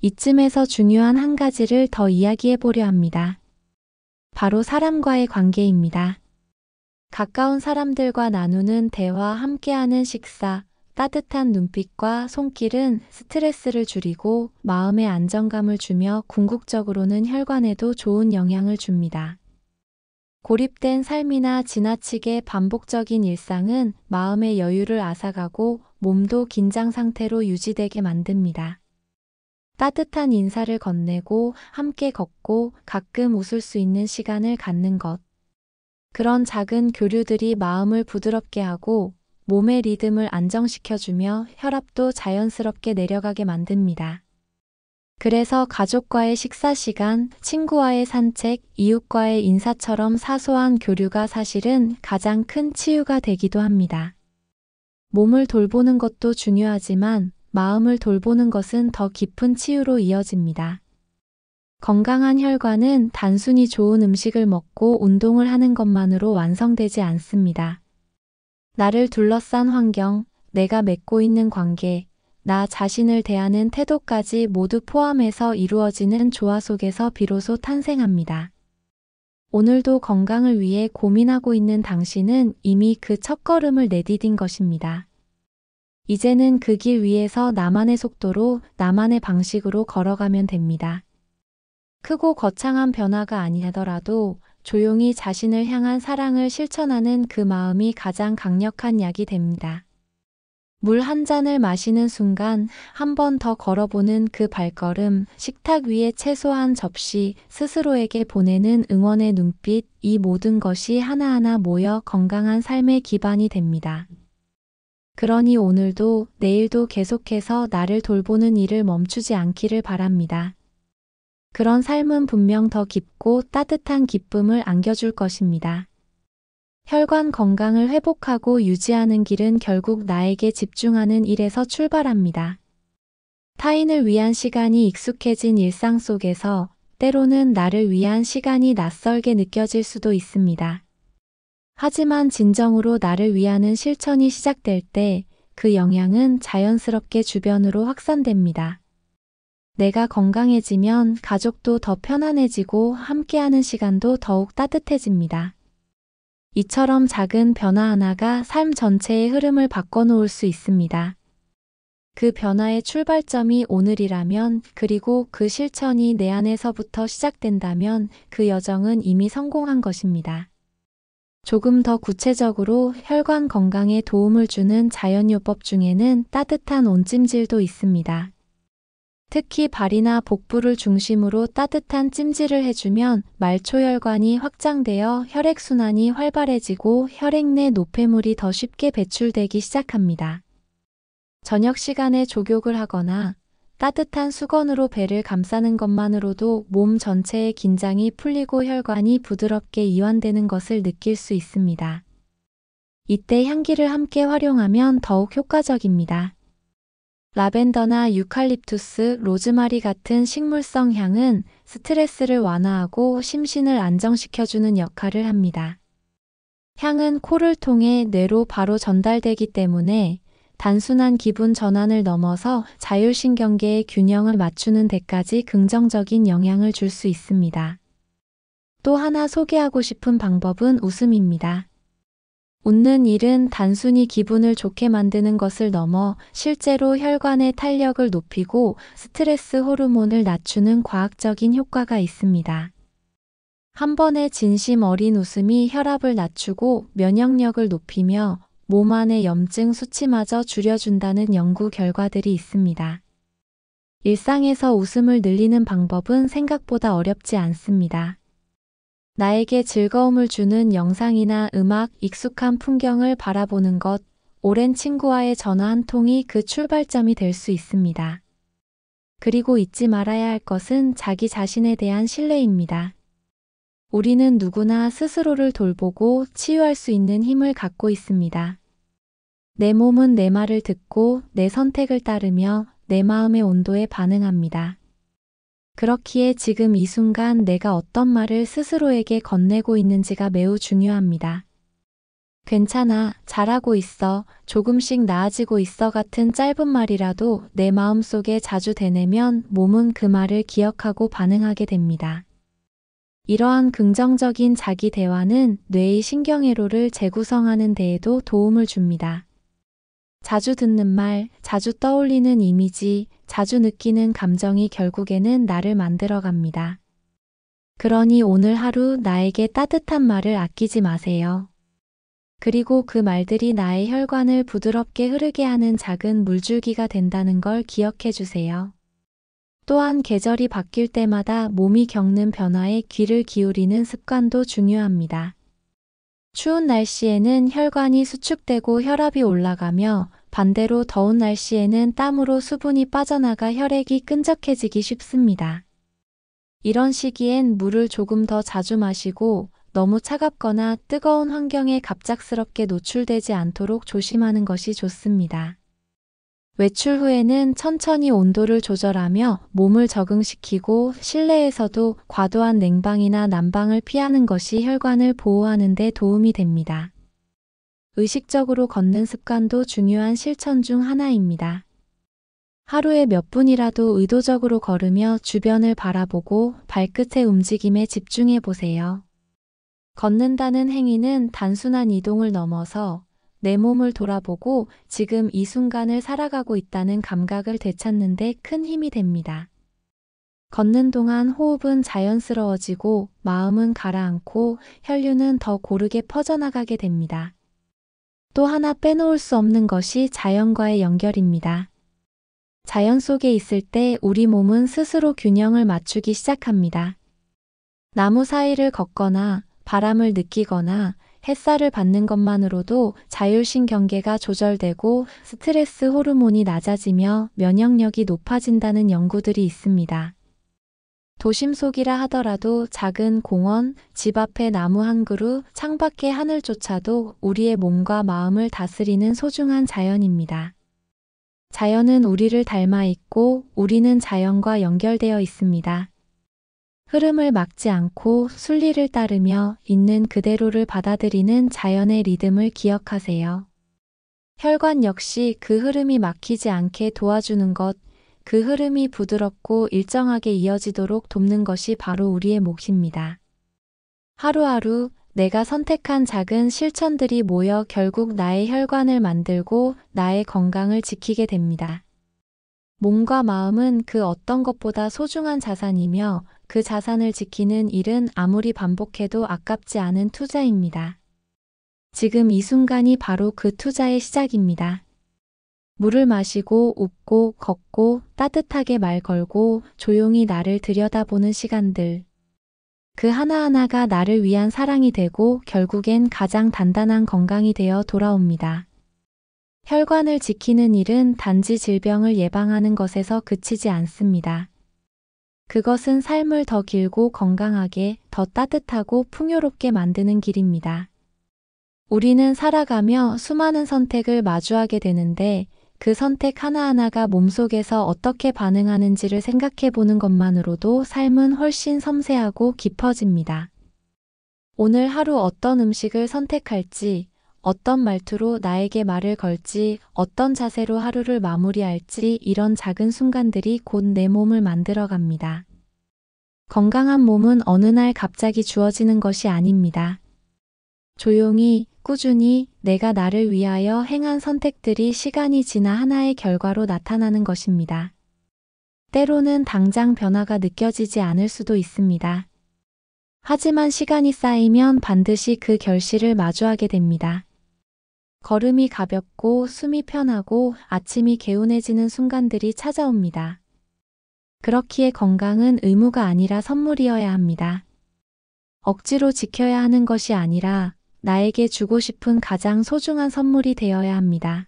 Speaker 1: 이쯤에서 중요한 한 가지를 더 이야기해 보려 합니다. 바로 사람과의 관계입니다. 가까운 사람들과 나누는 대화, 함께하는 식사, 따뜻한 눈빛과 손길은 스트레스를 줄이고 마음의 안정감을 주며 궁극적으로는 혈관에도 좋은 영향을 줍니다. 고립된 삶이나 지나치게 반복적인 일상은 마음의 여유를 앗아가고 몸도 긴장 상태로 유지되게 만듭니다. 따뜻한 인사를 건네고 함께 걷고 가끔 웃을 수 있는 시간을 갖는 것. 그런 작은 교류들이 마음을 부드럽게 하고 몸의 리듬을 안정시켜주며 혈압도 자연스럽게 내려가게 만듭니다. 그래서 가족과의 식사 시간, 친구와의 산책, 이웃과의 인사처럼 사소한 교류가 사실은 가장 큰 치유가 되기도 합니다. 몸을 돌보는 것도 중요하지만 마음을 돌보는 것은 더 깊은 치유로 이어집니다. 건강한 혈관은 단순히 좋은 음식을 먹고 운동을 하는 것만으로 완성되지 않습니다. 나를 둘러싼 환경, 내가 맺고 있는 관계, 나 자신을 대하는 태도까지 모두 포함해서 이루어지는 조화 속에서 비로소 탄생합니다. 오늘도 건강을 위해 고민하고 있는 당신은 이미 그 첫걸음을 내디딘 것입니다. 이제는 그 길 위에서 나만의 속도로, 나만의 방식으로 걸어가면 됩니다. 크고 거창한 변화가 아니더라도 조용히 자신을 향한 사랑을 실천하는 그 마음이 가장 강력한 약이 됩니다. 물 한 잔을 마시는 순간 한 번 더 걸어보는 그 발걸음, 식탁 위에 채소 한 접시, 스스로에게 보내는 응원의 눈빛, 이 모든 것이 하나하나 모여 건강한 삶의 기반이 됩니다. 그러니 오늘도 내일도 계속해서 나를 돌보는 일을 멈추지 않기를 바랍니다. 그런 삶은 분명 더 깊고 따뜻한 기쁨을 안겨줄 것입니다. 혈관 건강을 회복하고 유지하는 길은 결국 나에게 집중하는 일에서 출발합니다. 타인을 위한 시간이 익숙해진 일상 속에서 때로는 나를 위한 시간이 낯설게 느껴질 수도 있습니다. 하지만 진정으로 나를 위하는 실천이 시작될 때 그 영향은 자연스럽게 주변으로 확산됩니다. 내가 건강해지면 가족도 더 편안해지고 함께하는 시간도 더욱 따뜻해집니다. 이처럼 작은 변화 하나가 삶 전체의 흐름을 바꿔놓을 수 있습니다. 그 변화의 출발점이 오늘이라면, 그리고 그 실천이 내 안에서부터 시작된다면 그 여정은 이미 성공한 것입니다. 조금 더 구체적으로 혈관 건강에 도움을 주는 자연요법 중에는 따뜻한 온찜질도 있습니다. 특히 발이나 복부를 중심으로 따뜻한 찜질을 해주면 말초혈관이 확장되어 혈액순환이 활발해지고 혈액 내 노폐물이 더 쉽게 배출되기 시작합니다. 저녁 시간에 족욕을 하거나 따뜻한 수건으로 배를 감싸는 것만으로도 몸 전체의 긴장이 풀리고 혈관이 부드럽게 이완되는 것을 느낄 수 있습니다. 이때 향기를 함께 활용하면 더욱 효과적입니다. 라벤더나 유칼립투스, 로즈마리 같은 식물성 향은 스트레스를 완화하고 심신을 안정시켜주는 역할을 합니다. 향은 코를 통해 뇌로 바로 전달되기 때문에 단순한 기분 전환을 넘어서 자율신경계의 균형을 맞추는 데까지 긍정적인 영향을 줄 수 있습니다. 또 하나 소개하고 싶은 방법은 웃음입니다. 웃는 일은 단순히 기분을 좋게 만드는 것을 넘어 실제로 혈관의 탄력을 높이고 스트레스 호르몬을 낮추는 과학적인 효과가 있습니다. 한 번의 진심 어린 웃음이 혈압을 낮추고 면역력을 높이며 몸 안의 염증 수치마저 줄여준다는 연구 결과들이 있습니다. 일상에서 웃음을 늘리는 방법은 생각보다 어렵지 않습니다. 나에게 즐거움을 주는 영상이나 음악, 익숙한 풍경을 바라보는 것, 오랜 친구와의 전화 한 통이 그 출발점이 될 수 있습니다. 그리고 잊지 말아야 할 것은 자기 자신에 대한 신뢰입니다. 우리는 누구나 스스로를 돌보고 치유할 수 있는 힘을 갖고 있습니다. 내 몸은 내 말을 듣고 내 선택을 따르며 내 마음의 온도에 반응합니다. 그렇기에 지금 이 순간 내가 어떤 말을 스스로에게 건네고 있는지가 매우 중요합니다. 괜찮아, 잘하고 있어, 조금씩 나아지고 있어 같은 짧은 말이라도 내 마음속에 자주 되뇌면 몸은 그 말을 기억하고 반응하게 됩니다. 이러한 긍정적인 자기 대화는 뇌의 신경회로를 재구성하는 데에도 도움을 줍니다. 자주 듣는 말, 자주 떠올리는 이미지, 자주 느끼는 감정이 결국에는 나를 만들어갑니다. 그러니 오늘 하루 나에게 따뜻한 말을 아끼지 마세요. 그리고 그 말들이 나의 혈관을 부드럽게 흐르게 하는 작은 물줄기가 된다는 걸 기억해 주세요. 또한 계절이 바뀔 때마다 몸이 겪는 변화에 귀를 기울이는 습관도 중요합니다. 추운 날씨에는 혈관이 수축되고 혈압이 올라가며 반대로 더운 날씨에는 땀으로 수분이 빠져나가 혈액이 끈적해지기 쉽습니다. 이런 시기엔 물을 조금 더 자주 마시고 너무 차갑거나 뜨거운 환경에 갑작스럽게 노출되지 않도록 조심하는 것이 좋습니다. 외출 후에는 천천히 온도를 조절하며 몸을 적응시키고 실내에서도 과도한 냉방이나 난방을 피하는 것이 혈관을 보호하는 데 도움이 됩니다. 의식적으로 걷는 습관도 중요한 실천 중 하나입니다. 하루에 몇 분이라도 의도적으로 걸으며 주변을 바라보고 발끝의 움직임에 집중해 보세요. 걷는다는 행위는 단순한 이동을 넘어서 내 몸을 돌아보고 지금 이 순간을 살아가고 있다는 감각을 되찾는 데 큰 힘이 됩니다. 걷는 동안 호흡은 자연스러워지고 마음은 가라앉고 혈류는 더 고르게 퍼져나가게 됩니다. 또 하나 빼놓을 수 없는 것이 자연과의 연결입니다. 자연 속에 있을 때 우리 몸은 스스로 균형을 맞추기 시작합니다. 나무 사이를 걷거나 바람을 느끼거나 햇살을 받는 것만으로도 자율신 경계가 조절되고 스트레스 호르몬이 낮아지며 면역력이 높아진다는 연구들이 있습니다. 도심 속이라 하더라도 작은 공원, 집 앞의 나무 한 그루, 창밖의 하늘조차도 우리의 몸과 마음을 다스리는 소중한 자연입니다. 자연은 우리를 닮아 있고 우리는 자연과 연결되어 있습니다. 흐름을 막지 않고 순리를 따르며 있는 그대로를 받아들이는 자연의 리듬을 기억하세요. 혈관 역시 그 흐름이 막히지 않게 도와주는 것, 그 흐름이 부드럽고 일정하게 이어지도록 돕는 것이 바로 우리의 몫입니다. 하루하루 내가 선택한 작은 실천들이 모여 결국 나의 혈관을 만들고 나의 건강을 지키게 됩니다. 몸과 마음은 그 어떤 것보다 소중한 자산이며 그 자산을 지키는 일은 아무리 반복해도 아깝지 않은 투자입니다. 지금 이 순간이 바로 그 투자의 시작입니다. 물을 마시고 웃고 걷고 따뜻하게 말 걸고 조용히 나를 들여다보는 시간들. 그 하나하나가 나를 위한 사랑이 되고 결국엔 가장 단단한 건강이 되어 돌아옵니다. 혈관을 지키는 일은 단지 질병을 예방하는 것에서 그치지 않습니다. 그것은 삶을 더 길고 건강하게, 더 따뜻하고 풍요롭게 만드는 길입니다. 우리는 살아가며 수많은 선택을 마주하게 되는데 그 선택 하나하나가 몸속에서 어떻게 반응하는지를 생각해 보는 것만으로도 삶은 훨씬 섬세하고 깊어집니다. 오늘 하루 어떤 음식을 선택할지, 어떤 말투로 나에게 말을 걸지, 어떤 자세로 하루를 마무리할지 이런 작은 순간들이 곧 내 몸을 만들어갑니다. 건강한 몸은 어느 날 갑자기 주어지는 것이 아닙니다. 조용히, 꾸준히 내가 나를 위하여 행한 선택들이 시간이 지나 하나의 결과로 나타나는 것입니다. 때로는 당장 변화가 느껴지지 않을 수도 있습니다. 하지만 시간이 쌓이면 반드시 그 결실을 마주하게 됩니다. 걸음이 가볍고 숨이 편하고 아침이 개운해지는 순간들이 찾아옵니다. 그렇기에 건강은 의무가 아니라 선물이어야 합니다. 억지로 지켜야 하는 것이 아니라 나에게 주고 싶은 가장 소중한 선물이 되어야 합니다.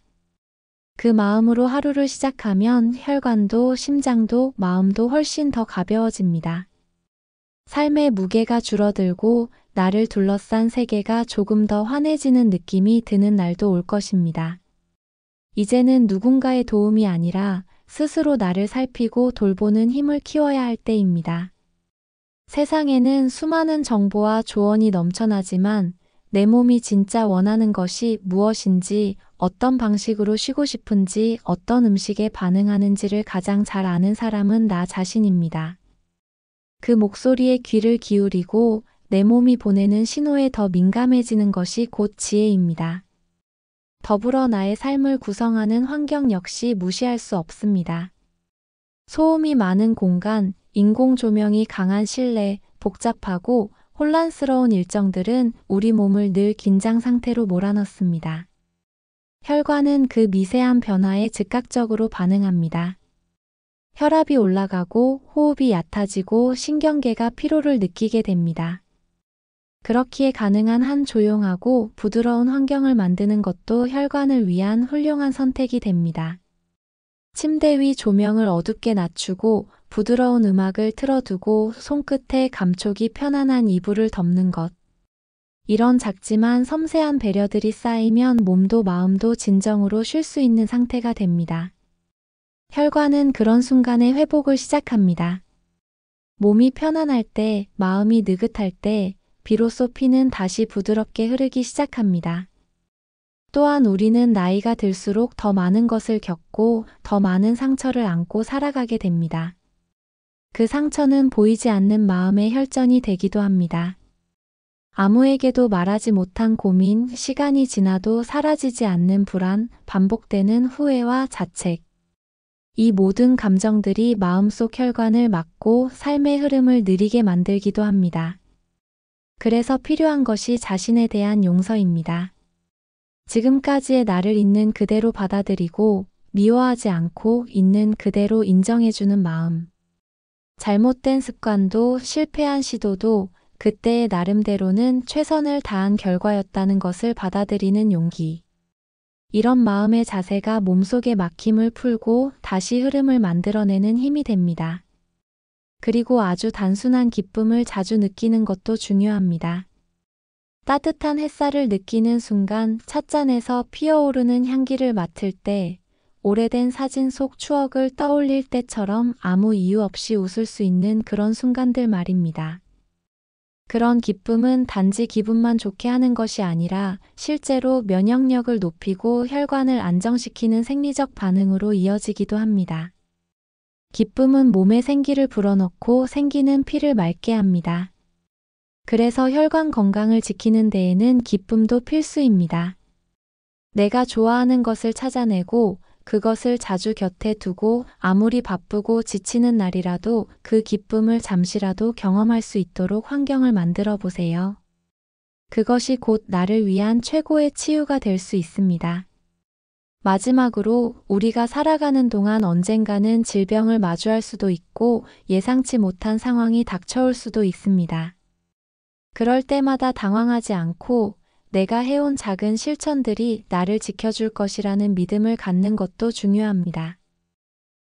Speaker 1: 그 마음으로 하루를 시작하면 혈관도 심장도 마음도 훨씬 더 가벼워집니다. 삶의 무게가 줄어들고 나를 둘러싼 세계가 조금 더 환해지는 느낌이 드는 날도 올 것입니다. 이제는 누군가의 도움이 아니라 스스로 나를 살피고 돌보는 힘을 키워야 할 때입니다. 세상에는 수많은 정보와 조언이 넘쳐나지만 내 몸이 진짜 원하는 것이 무엇인지, 어떤 방식으로 쉬고 싶은지, 어떤 음식에 반응하는지를 가장 잘 아는 사람은 나 자신입니다. 그 목소리에 귀를 기울이고 내 몸이 보내는 신호에 더 민감해지는 것이 곧 지혜입니다. 더불어 나의 삶을 구성하는 환경 역시 무시할 수 없습니다. 소음이 많은 공간, 인공 조명이 강한 실내, 복잡하고 혼란스러운 일정들은 우리 몸을 늘 긴장 상태로 몰아넣습니다. 혈관은 그 미세한 변화에 즉각적으로 반응합니다. 혈압이 올라가고 호흡이 얕아지고 신경계가 피로를 느끼게 됩니다. 그렇기에 가능한 한 조용하고 부드러운 환경을 만드는 것도 혈관을 위한 훌륭한 선택이 됩니다. 침대 위 조명을 어둡게 낮추고 부드러운 음악을 틀어두고 손끝에 감촉이 편안한 이불을 덮는 것. 이런 작지만 섬세한 배려들이 쌓이면 몸도 마음도 진정으로 쉴 수 있는 상태가 됩니다. 혈관은 그런 순간에 회복을 시작합니다. 몸이 편안할 때, 마음이 느긋할 때, 비로소 피는 다시 부드럽게 흐르기 시작합니다. 또한 우리는 나이가 들수록 더 많은 것을 겪고 더 많은 상처를 안고 살아가게 됩니다. 그 상처는 보이지 않는 마음의 혈전이 되기도 합니다. 아무에게도 말하지 못한 고민, 시간이 지나도 사라지지 않는 불안, 반복되는 후회와 자책. 이 모든 감정들이 마음속 혈관을 막고 삶의 흐름을 느리게 만들기도 합니다. 그래서 필요한 것이 자신에 대한 용서입니다. 지금까지의 나를 있는 그대로 받아들이고 미워하지 않고 있는 그대로 인정해주는 마음. 잘못된 습관도 실패한 시도도 그때의 나름대로는 최선을 다한 결과였다는 것을 받아들이는 용기. 이런 마음의 자세가 몸속의 막힘을 풀고 다시 흐름을 만들어내는 힘이 됩니다. 그리고 아주 단순한 기쁨을 자주 느끼는 것도 중요합니다. 따뜻한 햇살을 느끼는 순간 찻잔에서 피어오르는 향기를 맡을 때, 오래된 사진 속 추억을 떠올릴 때처럼 아무 이유 없이 웃을 수 있는 그런 순간들 말입니다. 그런 기쁨은 단지 기분만 좋게 하는 것이 아니라 실제로 면역력을 높이고 혈관을 안정시키는 생리적 반응으로 이어지기도 합니다. 기쁨은 몸에 생기를 불어넣고 생기는 피를 맑게 합니다. 그래서 혈관 건강을 지키는 데에는 기쁨도 필수입니다. 내가 좋아하는 것을 찾아내고 그것을 자주 곁에 두고 아무리 바쁘고 지치는 날이라도 그 기쁨을 잠시라도 경험할 수 있도록 환경을 만들어 보세요. 그것이 곧 나를 위한 최고의 치유가 될 수 있습니다. 마지막으로 우리가 살아가는 동안 언젠가는 질병을 마주할 수도 있고 예상치 못한 상황이 닥쳐올 수도 있습니다. 그럴 때마다 당황하지 않고 내가 해온 작은 실천들이 나를 지켜줄 것이라는 믿음을 갖는 것도 중요합니다.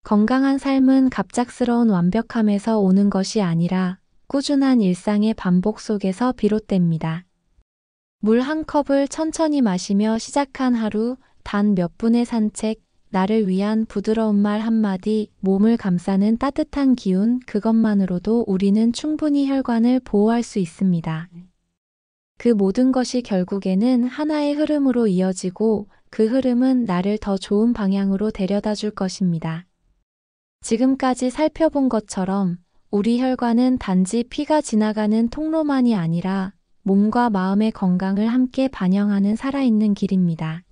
Speaker 1: 건강한 삶은 갑작스러운 완벽함에서 오는 것이 아니라 꾸준한 일상의 반복 속에서 비롯됩니다. 물 한 컵을 천천히 마시며 시작한 하루, 단 몇 분의 산책, 나를 위한 부드러운 말 한마디, 몸을 감싸는 따뜻한 기운, 그것만으로도 우리는 충분히 혈관을 보호할 수 있습니다. 그 모든 것이 결국에는 하나의 흐름으로 이어지고 그 흐름은 나를 더 좋은 방향으로 데려다 줄 것입니다. 지금까지 살펴본 것처럼 우리 혈관은 단지 피가 지나가는 통로만이 아니라 몸과 마음의 건강을 함께 반영하는 살아있는 길입니다.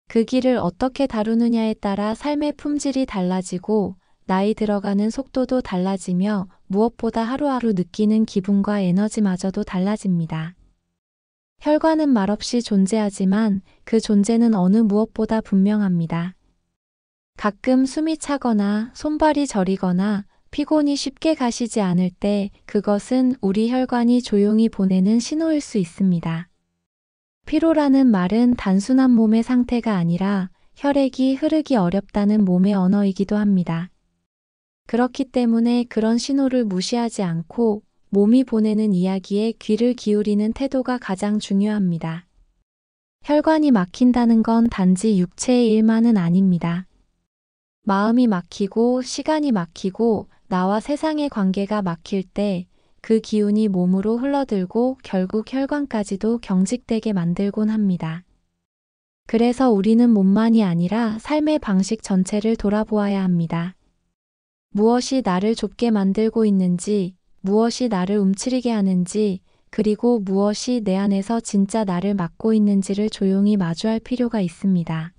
Speaker 1: 그 길을 어떻게 다루느냐에 따라 삶의 품질이 달라지고 나이 들어가는 속도도 달라지며 무엇보다 하루하루 느끼는 기분과 에너지마저도 달라집니다. 혈관은 말없이 존재하지만 그 존재는 어느 무엇보다 분명합니다. 가끔 숨이 차거나 손발이 저리거나 피곤이 쉽게 가시지 않을 때 그것은 우리 혈관이 조용히 보내는 신호일 수 있습니다. 피로라는 말은 단순한 몸의 상태가 아니라 혈액이 흐르기 어렵다는 몸의 언어이기도 합니다. 그렇기 때문에 그런 신호를 무시하지 않고 몸이 보내는 이야기에 귀를 기울이는 태도가 가장 중요합니다. 혈관이 막힌다는 건 단지 육체의 일만은 아닙니다. 마음이 막히고 시간이 막히고 나와 세상의 관계가 막힐 때 그 기운이 몸으로 흘러들고 결국 혈관까지도 경직되게 만들곤 합니다. 그래서 우리는 몸만이 아니라 삶의 방식 전체를 돌아보아야 합니다. 무엇이 나를 좁게 만들고 있는지, 무엇이 나를 움츠리게 하는지, 그리고 무엇이 내 안에서 진짜 나를 막고 있는지를 조용히 마주할 필요가 있습니다.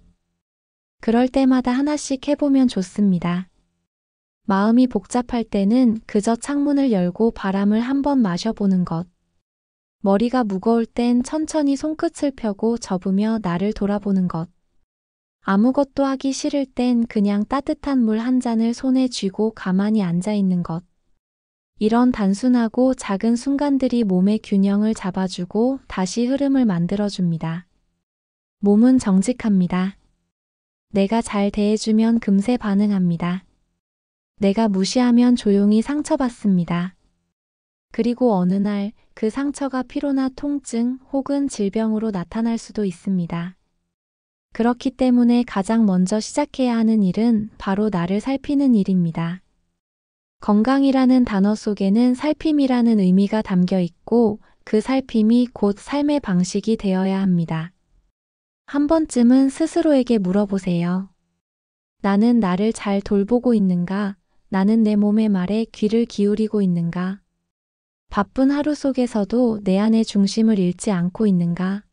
Speaker 1: 그럴 때마다 하나씩 해보면 좋습니다. 마음이 복잡할 때는 그저 창문을 열고 바람을 한번 마셔보는 것. 머리가 무거울 땐 천천히 손끝을 펴고 접으며 나를 돌아보는 것. 아무것도 하기 싫을 땐 그냥 따뜻한 물 한 잔을 손에 쥐고 가만히 앉아 있는 것. 이런 단순하고 작은 순간들이 몸의 균형을 잡아주고 다시 흐름을 만들어줍니다. 몸은 정직합니다. 내가 잘 대해주면 금세 반응합니다. 내가 무시하면 조용히 상처받습니다. 그리고 어느 날 그 상처가 피로나 통증 혹은 질병으로 나타날 수도 있습니다. 그렇기 때문에 가장 먼저 시작해야 하는 일은 바로 나를 살피는 일입니다. 건강이라는 단어 속에는 살핌이라는 의미가 담겨 있고 그 살핌이 곧 삶의 방식이 되어야 합니다. 한 번쯤은 스스로에게 물어보세요. 나는 나를 잘 돌보고 있는가? 나는 내 몸의 말에 귀를 기울이고 있는가? 바쁜 하루 속에서도 내 안의 중심을 잃지 않고 있는가?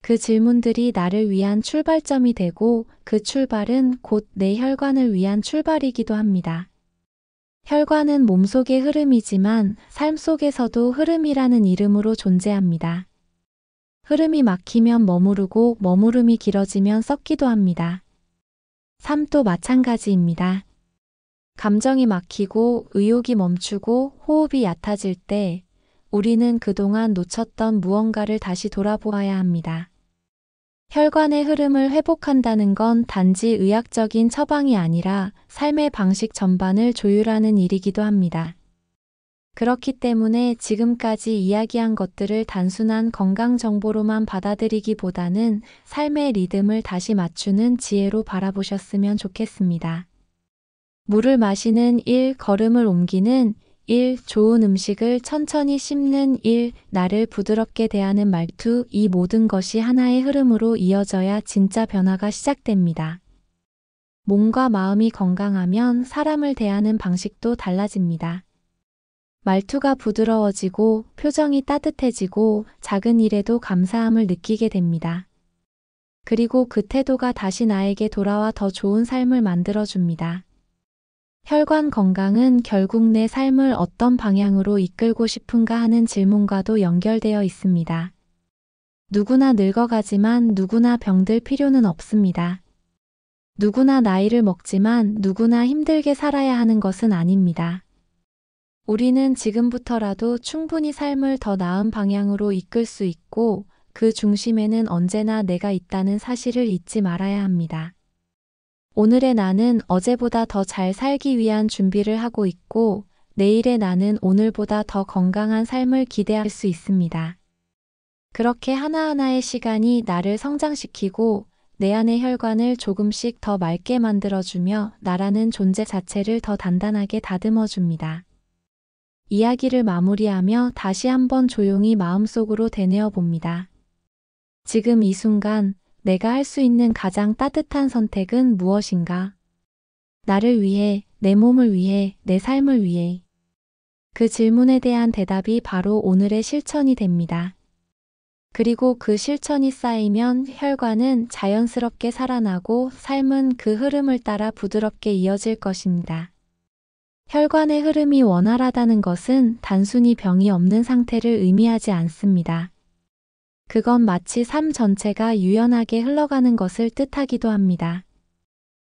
Speaker 1: 그 질문들이 나를 위한 출발점이 되고 그 출발은 곧 내 혈관을 위한 출발이기도 합니다. 혈관은 몸속의 흐름이지만 삶 속에서도 흐름이라는 이름으로 존재합니다. 흐름이 막히면 머무르고 머무름이 길어지면 썩기도 합니다. 삶도 마찬가지입니다. 감정이 막히고 의욕이 멈추고 호흡이 얕아질 때 우리는 그동안 놓쳤던 무언가를 다시 돌아보아야 합니다. 혈관의 흐름을 회복한다는 건 단지 의학적인 처방이 아니라 삶의 방식 전반을 조율하는 일이기도 합니다. 그렇기 때문에 지금까지 이야기한 것들을 단순한 건강 정보로만 받아들이기보다는 삶의 리듬을 다시 맞추는 지혜로 바라보셨으면 좋겠습니다. 물을 마시는 1, 걸음을 옮기는 1, 좋은 음식을 천천히 씹는 1, 나를 부드럽게 대하는 말투, 이 모든 것이 하나의 흐름으로 이어져야 진짜 변화가 시작됩니다. 몸과 마음이 건강하면 사람을 대하는 방식도 달라집니다. 말투가 부드러워지고 표정이 따뜻해지고 작은 일에도 감사함을 느끼게 됩니다. 그리고 그 태도가 다시 나에게 돌아와 더 좋은 삶을 만들어줍니다. 혈관 건강은 결국 내 삶을 어떤 방향으로 이끌고 싶은가 하는 질문과도 연결되어 있습니다. 누구나 늙어가지만 누구나 병들 필요는 없습니다. 누구나 나이를 먹지만 누구나 힘들게 살아야 하는 것은 아닙니다. 우리는 지금부터라도 충분히 삶을 더 나은 방향으로 이끌 수 있고 그 중심에는 언제나 내가 있다는 사실을 잊지 말아야 합니다. 오늘의 나는 어제보다 더 잘 살기 위한 준비를 하고 있고 내일의 나는 오늘보다 더 건강한 삶을 기대할 수 있습니다. 그렇게 하나하나의 시간이 나를 성장시키고 내 안의 혈관을 조금씩 더 맑게 만들어주며 나라는 존재 자체를 더 단단하게 다듬어줍니다. 이야기를 마무리하며 다시 한번 조용히 마음속으로 되뇌어 봅니다. 지금 이 순간 내가 할 수 있는 가장 따뜻한 선택은 무엇인가? 나를 위해, 내 몸을 위해, 내 삶을 위해. 그 질문에 대한 대답이 바로 오늘의 실천이 됩니다. 그리고 그 실천이 쌓이면 혈관은 자연스럽게 살아나고 삶은 그 흐름을 따라 부드럽게 이어질 것입니다. 혈관의 흐름이 원활하다는 것은 단순히 병이 없는 상태를 의미하지 않습니다. 그건 마치 삶 전체가 유연하게 흘러가는 것을 뜻하기도 합니다.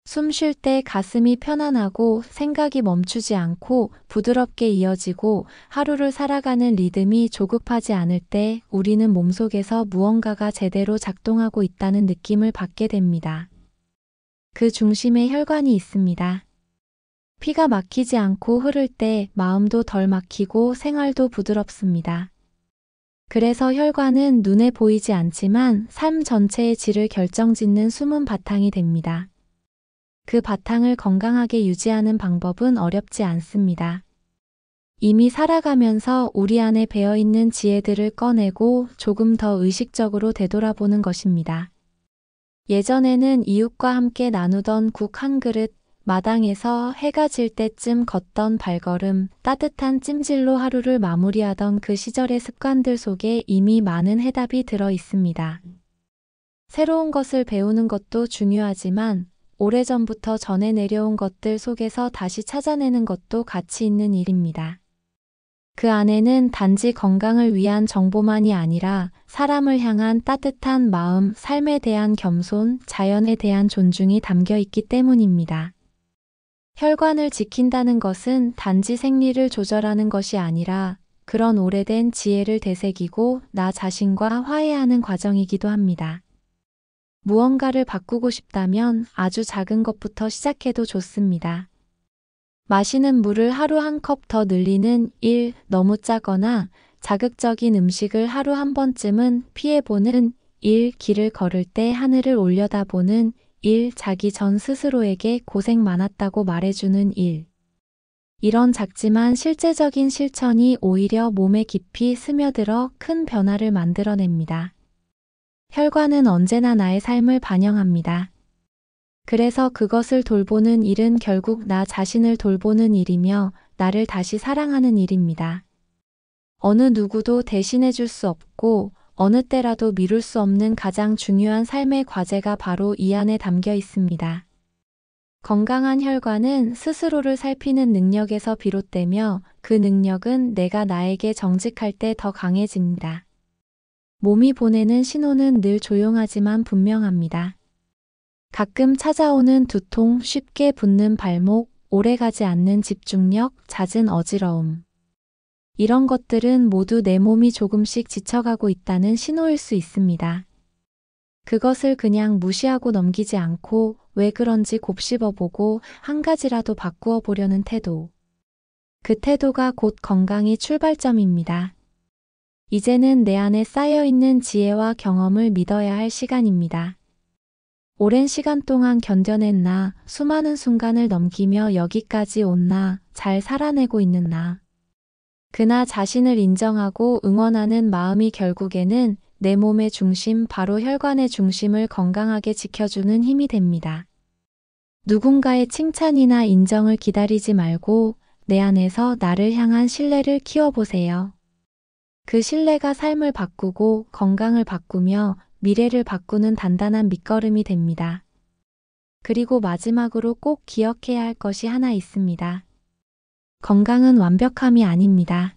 Speaker 1: 숨 쉴 때 가슴이 편안하고 생각이 멈추지 않고 부드럽게 이어지고 하루를 살아가는 리듬이 조급하지 않을 때 우리는 몸속에서 무언가가 제대로 작동하고 있다는 느낌을 받게 됩니다. 그 중심에 혈관이 있습니다. 피가 막히지 않고 흐를 때 마음도 덜 막히고 생활도 부드럽습니다. 그래서 혈관은 눈에 보이지 않지만 삶 전체의 질을 결정짓는 숨은 바탕이 됩니다. 그 바탕을 건강하게 유지하는 방법은 어렵지 않습니다. 이미 살아가면서 우리 안에 배어있는 지혜들을 꺼내고 조금 더 의식적으로 되돌아보는 것입니다. 예전에는 이웃과 함께 나누던 국 한 그릇, 마당에서 해가 질 때쯤 걷던 발걸음, 따뜻한 찜질로 하루를 마무리하던 그 시절의 습관들 속에 이미 많은 해답이 들어 있습니다. 새로운 것을 배우는 것도 중요하지만 오래전부터 전해 내려온 것들 속에서 다시 찾아내는 것도 가치 있는 일입니다. 그 안에는 단지 건강을 위한 정보만이 아니라 사람을 향한 따뜻한 마음, 삶에 대한 겸손, 자연에 대한 존중이 담겨 있기 때문입니다. 혈관을 지킨다는 것은 단지 생리를 조절하는 것이 아니라 그런 오래된 지혜를 되새기고 나 자신과 화해하는 과정이기도 합니다. 무언가를 바꾸고 싶다면 아주 작은 것부터 시작해도 좋습니다. 마시는 물을 하루 한 컵 더 늘리는 1, 너무 짜거나 자극적인 음식을 하루 한 번쯤은 피해보는 1, 길을 걸을 때 하늘을 올려다보는 1, 자기 전 스스로에게 고생 많았다고 말해주는 1. 이런 작지만 실제적인 실천이 오히려 몸에 깊이 스며들어 큰 변화를 만들어냅니다. 혈관은 언제나 나의 삶을 반영합니다. 그래서 그것을 돌보는 일은 결국 나 자신을 돌보는 일이며 나를 다시 사랑하는 일입니다. 어느 누구도 대신해 줄 수 없고 어느 때라도 미룰 수 없는 가장 중요한 삶의 과제가 바로 이 안에 담겨 있습니다. 건강한 혈관은 스스로를 살피는 능력에서 비롯되며 그 능력은 내가 나에게 정직할 때 더 강해집니다. 몸이 보내는 신호는 늘 조용하지만 분명합니다. 가끔 찾아오는 두통, 쉽게 붓는 발목, 오래가지 않는 집중력, 잦은 어지러움. 이런 것들은 모두 내 몸이 조금씩 지쳐가고 있다는 신호일 수 있습니다. 그것을 그냥 무시하고 넘기지 않고 왜 그런지 곱씹어보고 한 가지라도 바꾸어 보려는 태도. 그 태도가 곧 건강의 출발점입니다. 이제는 내 안에 쌓여있는 지혜와 경험을 믿어야 할 시간입니다. 오랜 시간 동안 견뎌낸 나, 수많은 순간을 넘기며 여기까지 온 나, 잘 살아내고 있는 나. 그나 자신을 인정하고 응원하는 마음이 결국에는 내 몸의 중심, 바로 혈관의 중심을 건강하게 지켜주는 힘이 됩니다. 누군가의 칭찬이나 인정을 기다리지 말고 내 안에서 나를 향한 신뢰를 키워보세요. 그 신뢰가 삶을 바꾸고 건강을 바꾸며 미래를 바꾸는 단단한 밑거름이 됩니다. 그리고 마지막으로 꼭 기억해야 할 것이 하나 있습니다. 건강은 완벽함이 아닙니다.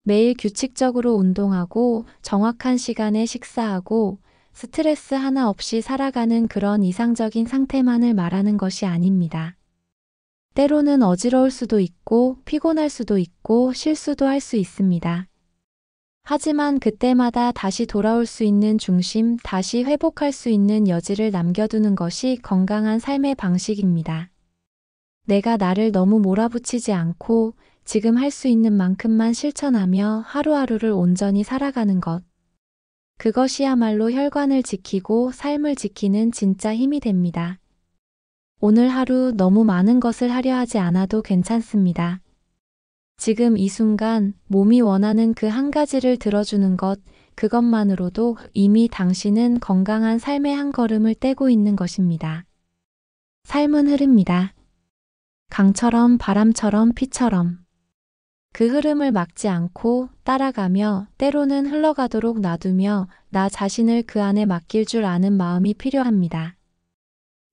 Speaker 1: 매일 규칙적으로 운동하고 정확한 시간에 식사하고 스트레스 하나 없이 살아가는 그런 이상적인 상태만을 말하는 것이 아닙니다. 때로는 어지러울 수도 있고 피곤할 수도 있고 실수도 할 수 있습니다. 하지만 그때마다 다시 돌아올 수 있는 중심, 다시 회복할 수 있는 여지를 남겨두는 것이 건강한 삶의 방식입니다. 내가 나를 너무 몰아붙이지 않고 지금 할 수 있는 만큼만 실천하며 하루하루를 온전히 살아가는 것. 그것이야말로 혈관을 지키고 삶을 지키는 진짜 힘이 됩니다. 오늘 하루 너무 많은 것을 하려 하지 않아도 괜찮습니다. 지금 이 순간 몸이 원하는 그 한 가지를 들어주는 것, 그것만으로도 이미 당신은 건강한 삶의 한 걸음을 떼고 있는 것입니다. 삶은 흐릅니다. 강처럼 바람처럼 피처럼. 그 흐름을 막지 않고 따라가며 때로는 흘러가도록 놔두며 나 자신을 그 안에 맡길 줄 아는 마음이 필요합니다.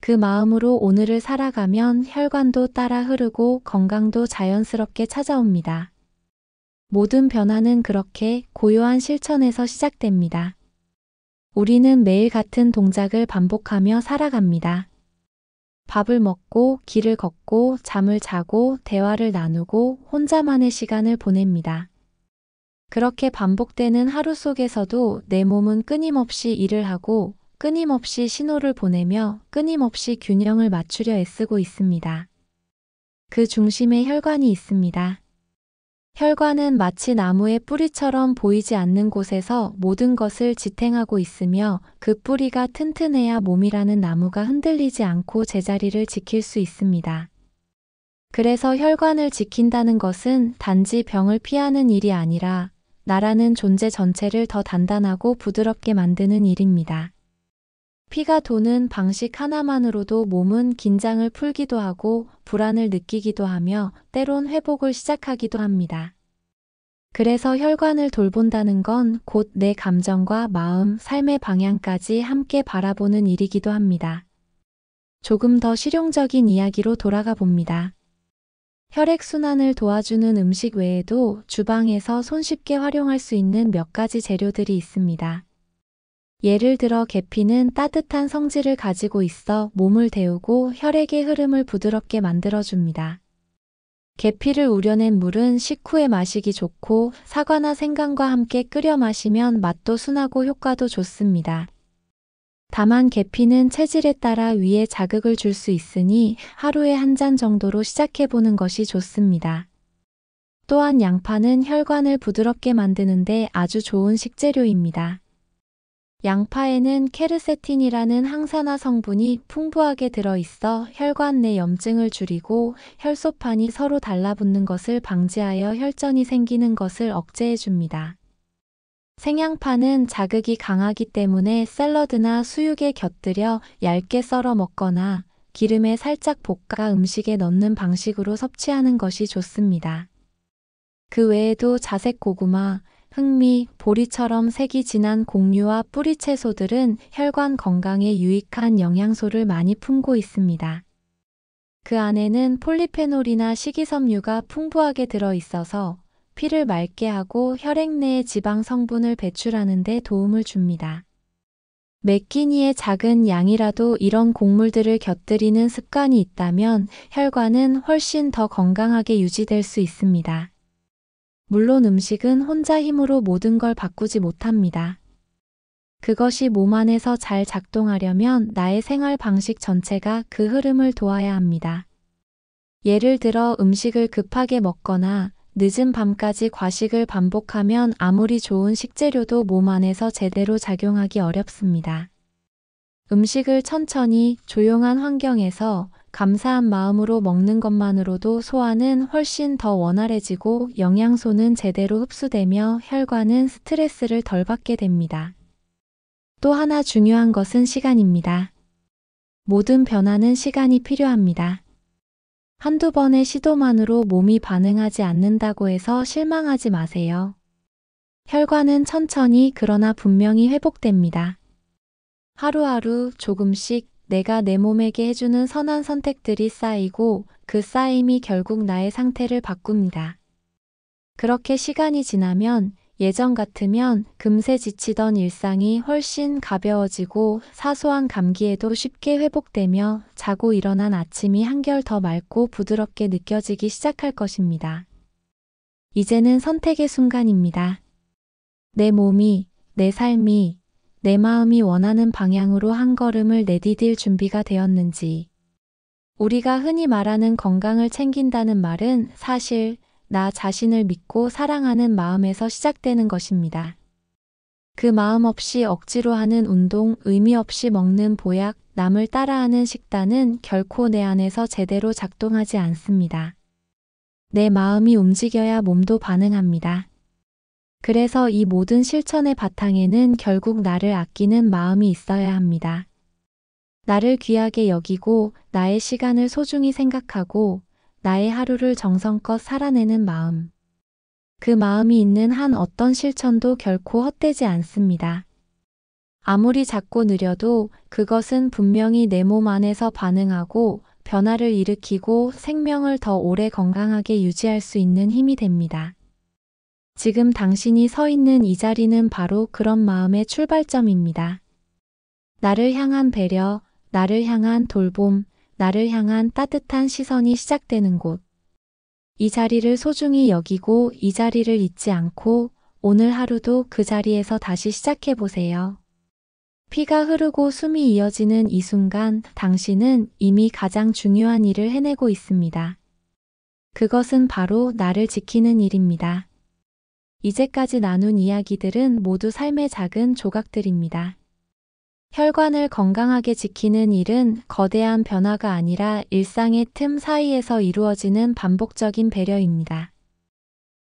Speaker 1: 그 마음으로 오늘을 살아가면 혈관도 따라 흐르고 건강도 자연스럽게 찾아옵니다. 모든 변화는 그렇게 고요한 실천에서 시작됩니다. 우리는 매일 같은 동작을 반복하며 살아갑니다. 밥을 먹고, 길을 걷고, 잠을 자고, 대화를 나누고, 혼자만의 시간을 보냅니다. 그렇게 반복되는 하루 속에서도 내 몸은 끊임없이 일을 하고, 끊임없이 신호를 보내며 끊임없이 균형을 맞추려 애쓰고 있습니다. 그 중심에 혈관이 있습니다. 혈관은 마치 나무의 뿌리처럼 보이지 않는 곳에서 모든 것을 지탱하고 있으며 그 뿌리가 튼튼해야 몸이라는 나무가 흔들리지 않고 제자리를 지킬 수 있습니다. 그래서 혈관을 지킨다는 것은 단지 병을 피하는 일이 아니라 나라는 존재 전체를 더 단단하고 부드럽게 만드는 일입니다. 피가 도는 방식 하나만으로도 몸은 긴장을 풀기도 하고 불안을 느끼기도 하며 때론 회복을 시작하기도 합니다. 그래서 혈관을 돌본다는 건 곧 내 감정과 마음, 삶의 방향까지 함께 바라보는 일이기도 합니다. 조금 더 실용적인 이야기로 돌아가 봅니다. 혈액순환을 도와주는 음식 외에도 주방에서 손쉽게 활용할 수 있는 몇 가지 재료들이 있습니다. 예를 들어 계피는 따뜻한 성질을 가지고 있어 몸을 데우고 혈액의 흐름을 부드럽게 만들어줍니다. 계피를 우려낸 물은 식후에 마시기 좋고 사과나 생강과 함께 끓여 마시면 맛도 순하고 효과도 좋습니다. 다만 계피는 체질에 따라 위에 자극을 줄 수 있으니 하루에 한 잔 정도로 시작해보는 것이 좋습니다. 또한 양파는 혈관을 부드럽게 만드는데 아주 좋은 식재료입니다. 양파에는 케르세틴이라는 항산화 성분이 풍부하게 들어있어 혈관 내 염증을 줄이고 혈소판이 서로 달라붙는 것을 방지하여 혈전이 생기는 것을 억제해줍니다. 생양파는 자극이 강하기 때문에 샐러드나 수육에 곁들여 얇게 썰어 먹거나 기름에 살짝 볶아 음식에 넣는 방식으로 섭취하는 것이 좋습니다. 그 외에도 자색 고구마, 흑미, 보리처럼 색이 진한 곡류와 뿌리 채소들은 혈관 건강에 유익한 영양소를 많이 품고 있습니다. 그 안에는 폴리페놀이나 식이섬유가 풍부하게 들어 있어서 피를 맑게 하고 혈액 내의 지방 성분을 배출하는 데 도움을 줍니다. 매 끼니의 작은 양이라도 이런 곡물들을 곁들이는 습관이 있다면 혈관은 훨씬 더 건강하게 유지될 수 있습니다. 물론 음식은 혼자 힘으로 모든 걸 바꾸지 못합니다. 그것이 몸 안에서 잘 작동하려면 나의 생활 방식 전체가 그 흐름을 도와야 합니다. 예를 들어 음식을 급하게 먹거나 늦은 밤까지 과식을 반복하면 아무리 좋은 식재료도 몸 안에서 제대로 작용하기 어렵습니다. 음식을 천천히 조용한 환경에서 감사한 마음으로 먹는 것만으로도 소화는 훨씬 더 원활해지고 영양소는 제대로 흡수되며 혈관은 스트레스를 덜 받게 됩니다. 또 하나 중요한 것은 시간입니다. 모든 변화는 시간이 필요합니다. 한두 번의 시도만으로 몸이 반응하지 않는다고 해서 실망하지 마세요. 혈관은 천천히 그러나 분명히 회복됩니다. 하루하루 조금씩 내가 내 몸에게 해주는 선한 선택들이 쌓이고 그 쌓임이 결국 나의 상태를 바꿉니다. 그렇게 시간이 지나면 예전 같으면 금세 지치던 일상이 훨씬 가벼워지고 사소한 감기에도 쉽게 회복되며 자고 일어난 아침이 한결 더 맑고 부드럽게 느껴지기 시작할 것입니다. 이제는 선택의 순간입니다. 내 몸이, 내 삶이, 내 마음이 원하는 방향으로 한 걸음을 내디딜 준비가 되었는지. 우리가 흔히 말하는 건강을 챙긴다는 말은 사실 나 자신을 믿고 사랑하는 마음에서 시작되는 것입니다. 그 마음 없이 억지로 하는 운동, 의미 없이 먹는 보약, 남을 따라하는 식단은 결코 내 안에서 제대로 작동하지 않습니다. 내 마음이 움직여야 몸도 반응합니다. 그래서 이 모든 실천의 바탕에는 결국 나를 아끼는 마음이 있어야 합니다. 나를 귀하게 여기고 나의 시간을 소중히 생각하고 나의 하루를 정성껏 살아내는 마음. 그 마음이 있는 한 어떤 실천도 결코 헛되지 않습니다. 아무리 작고 느려도 그것은 분명히 내 몸 안에서 반응하고 변화를 일으키고 생명을 더 오래 건강하게 유지할 수 있는 힘이 됩니다. 지금 당신이 서 있는 이 자리는 바로 그런 마음의 출발점입니다. 나를 향한 배려, 나를 향한 돌봄, 나를 향한 따뜻한 시선이 시작되는 곳. 이 자리를 소중히 여기고 이 자리를 잊지 않고 오늘 하루도 그 자리에서 다시 시작해 보세요. 피가 흐르고 숨이 이어지는 이 순간 당신은 이미 가장 중요한 일을 해내고 있습니다. 그것은 바로 나를 지키는 일입니다. 이제까지 나눈 이야기들은 모두 삶의 작은 조각들입니다. 혈관을 건강하게 지키는 일은 거대한 변화가 아니라 일상의 틈 사이에서 이루어지는 반복적인 배려입니다.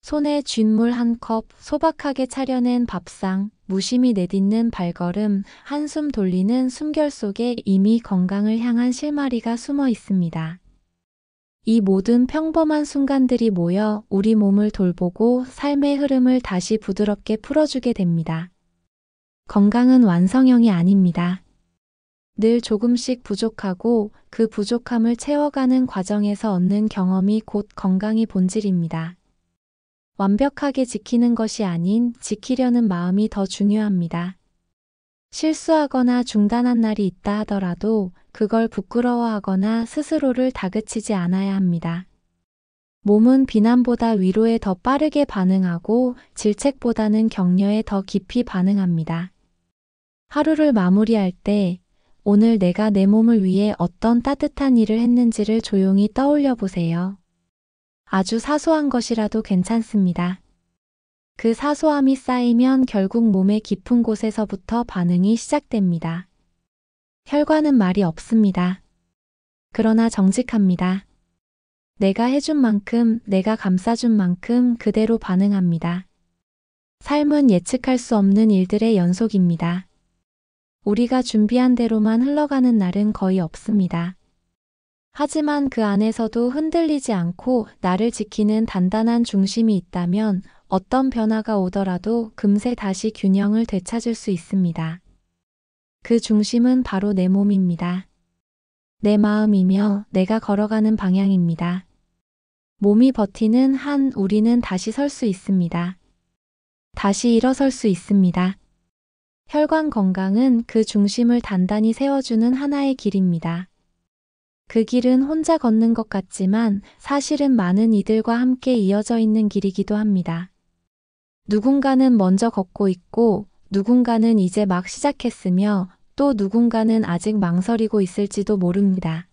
Speaker 1: 손에 쥔 물 한 컵, 소박하게 차려낸 밥상, 무심히 내딛는 발걸음, 한숨 돌리는 숨결 속에 이미 건강을 향한 실마리가 숨어 있습니다. 이 모든 평범한 순간들이 모여 우리 몸을 돌보고 삶의 흐름을 다시 부드럽게 풀어주게 됩니다. 건강은 완성형이 아닙니다. 늘 조금씩 부족하고 그 부족함을 채워가는 과정에서 얻는 경험이 곧 건강의 본질입니다. 완벽하게 지키는 것이 아닌 지키려는 마음이 더 중요합니다. 실수하거나 중단한 날이 있다 하더라도 그걸 부끄러워하거나 스스로를 다그치지 않아야 합니다. 몸은 비난보다 위로에 더 빠르게 반응하고 질책보다는 격려에 더 깊이 반응합니다. 하루를 마무리할 때 오늘 내가 내 몸을 위해 어떤 따뜻한 일을 했는지를 조용히 떠올려 보세요. 아주 사소한 것이라도 괜찮습니다. 그 사소함이 쌓이면 결국 몸의 깊은 곳에서부터 반응이 시작됩니다. 혈관은 말이 없습니다. 그러나 정직합니다. 내가 해준 만큼, 내가 감싸준 만큼 그대로 반응합니다. 삶은 예측할 수 없는 일들의 연속입니다. 우리가 준비한 대로만 흘러가는 날은 거의 없습니다. 하지만 그 안에서도 흔들리지 않고 나를 지키는 단단한 중심이 있다면 어떤 변화가 오더라도 금세 다시 균형을 되찾을 수 있습니다. 그 중심은 바로 내 몸입니다. 내 마음이며 내가 걸어가는 방향입니다. 몸이 버티는 한 우리는 다시 설 수 있습니다. 다시 일어설 수 있습니다. 혈관 건강은 그 중심을 단단히 세워주는 하나의 길입니다. 그 길은 혼자 걷는 것 같지만 사실은 많은 이들과 함께 이어져 있는 길이기도 합니다. 누군가는 먼저 걷고 있고 누군가는 이제 막 시작했으며 또 누군가는 아직 망설이고 있을지도 모릅니다.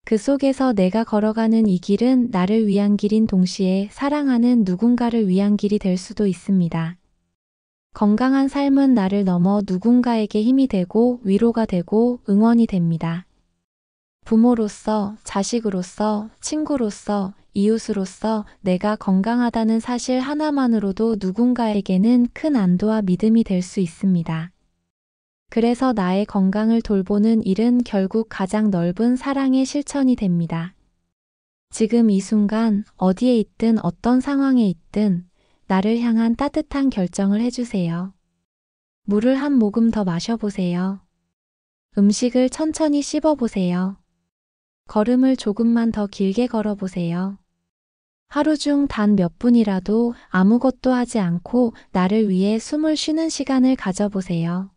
Speaker 1: 그 속에서 내가 걸어가는 이 길은 나를 위한 길인 동시에 사랑하는 누군가를 위한 길이 될 수도 있습니다. 건강한 삶은 나를 넘어 누군가에게 힘이 되고 위로가 되고 응원이 됩니다. 부모로서, 자식으로서, 친구로서, 이웃으로서 내가 건강하다는 사실 하나만으로도 누군가에게는 큰 안도와 믿음이 될 수 있습니다. 그래서 나의 건강을 돌보는 일은 결국 가장 넓은 사랑의 실천이 됩니다. 지금 이 순간 어디에 있든 어떤 상황에 있든 나를 향한 따뜻한 결정을 해주세요. 물을 한 모금 더 마셔보세요. 음식을 천천히 씹어보세요. 걸음을 조금만 더 길게 걸어보세요. 하루 중 단 몇 분이라도 아무것도 하지 않고 나를 위해 숨을 쉬는 시간을 가져보세요.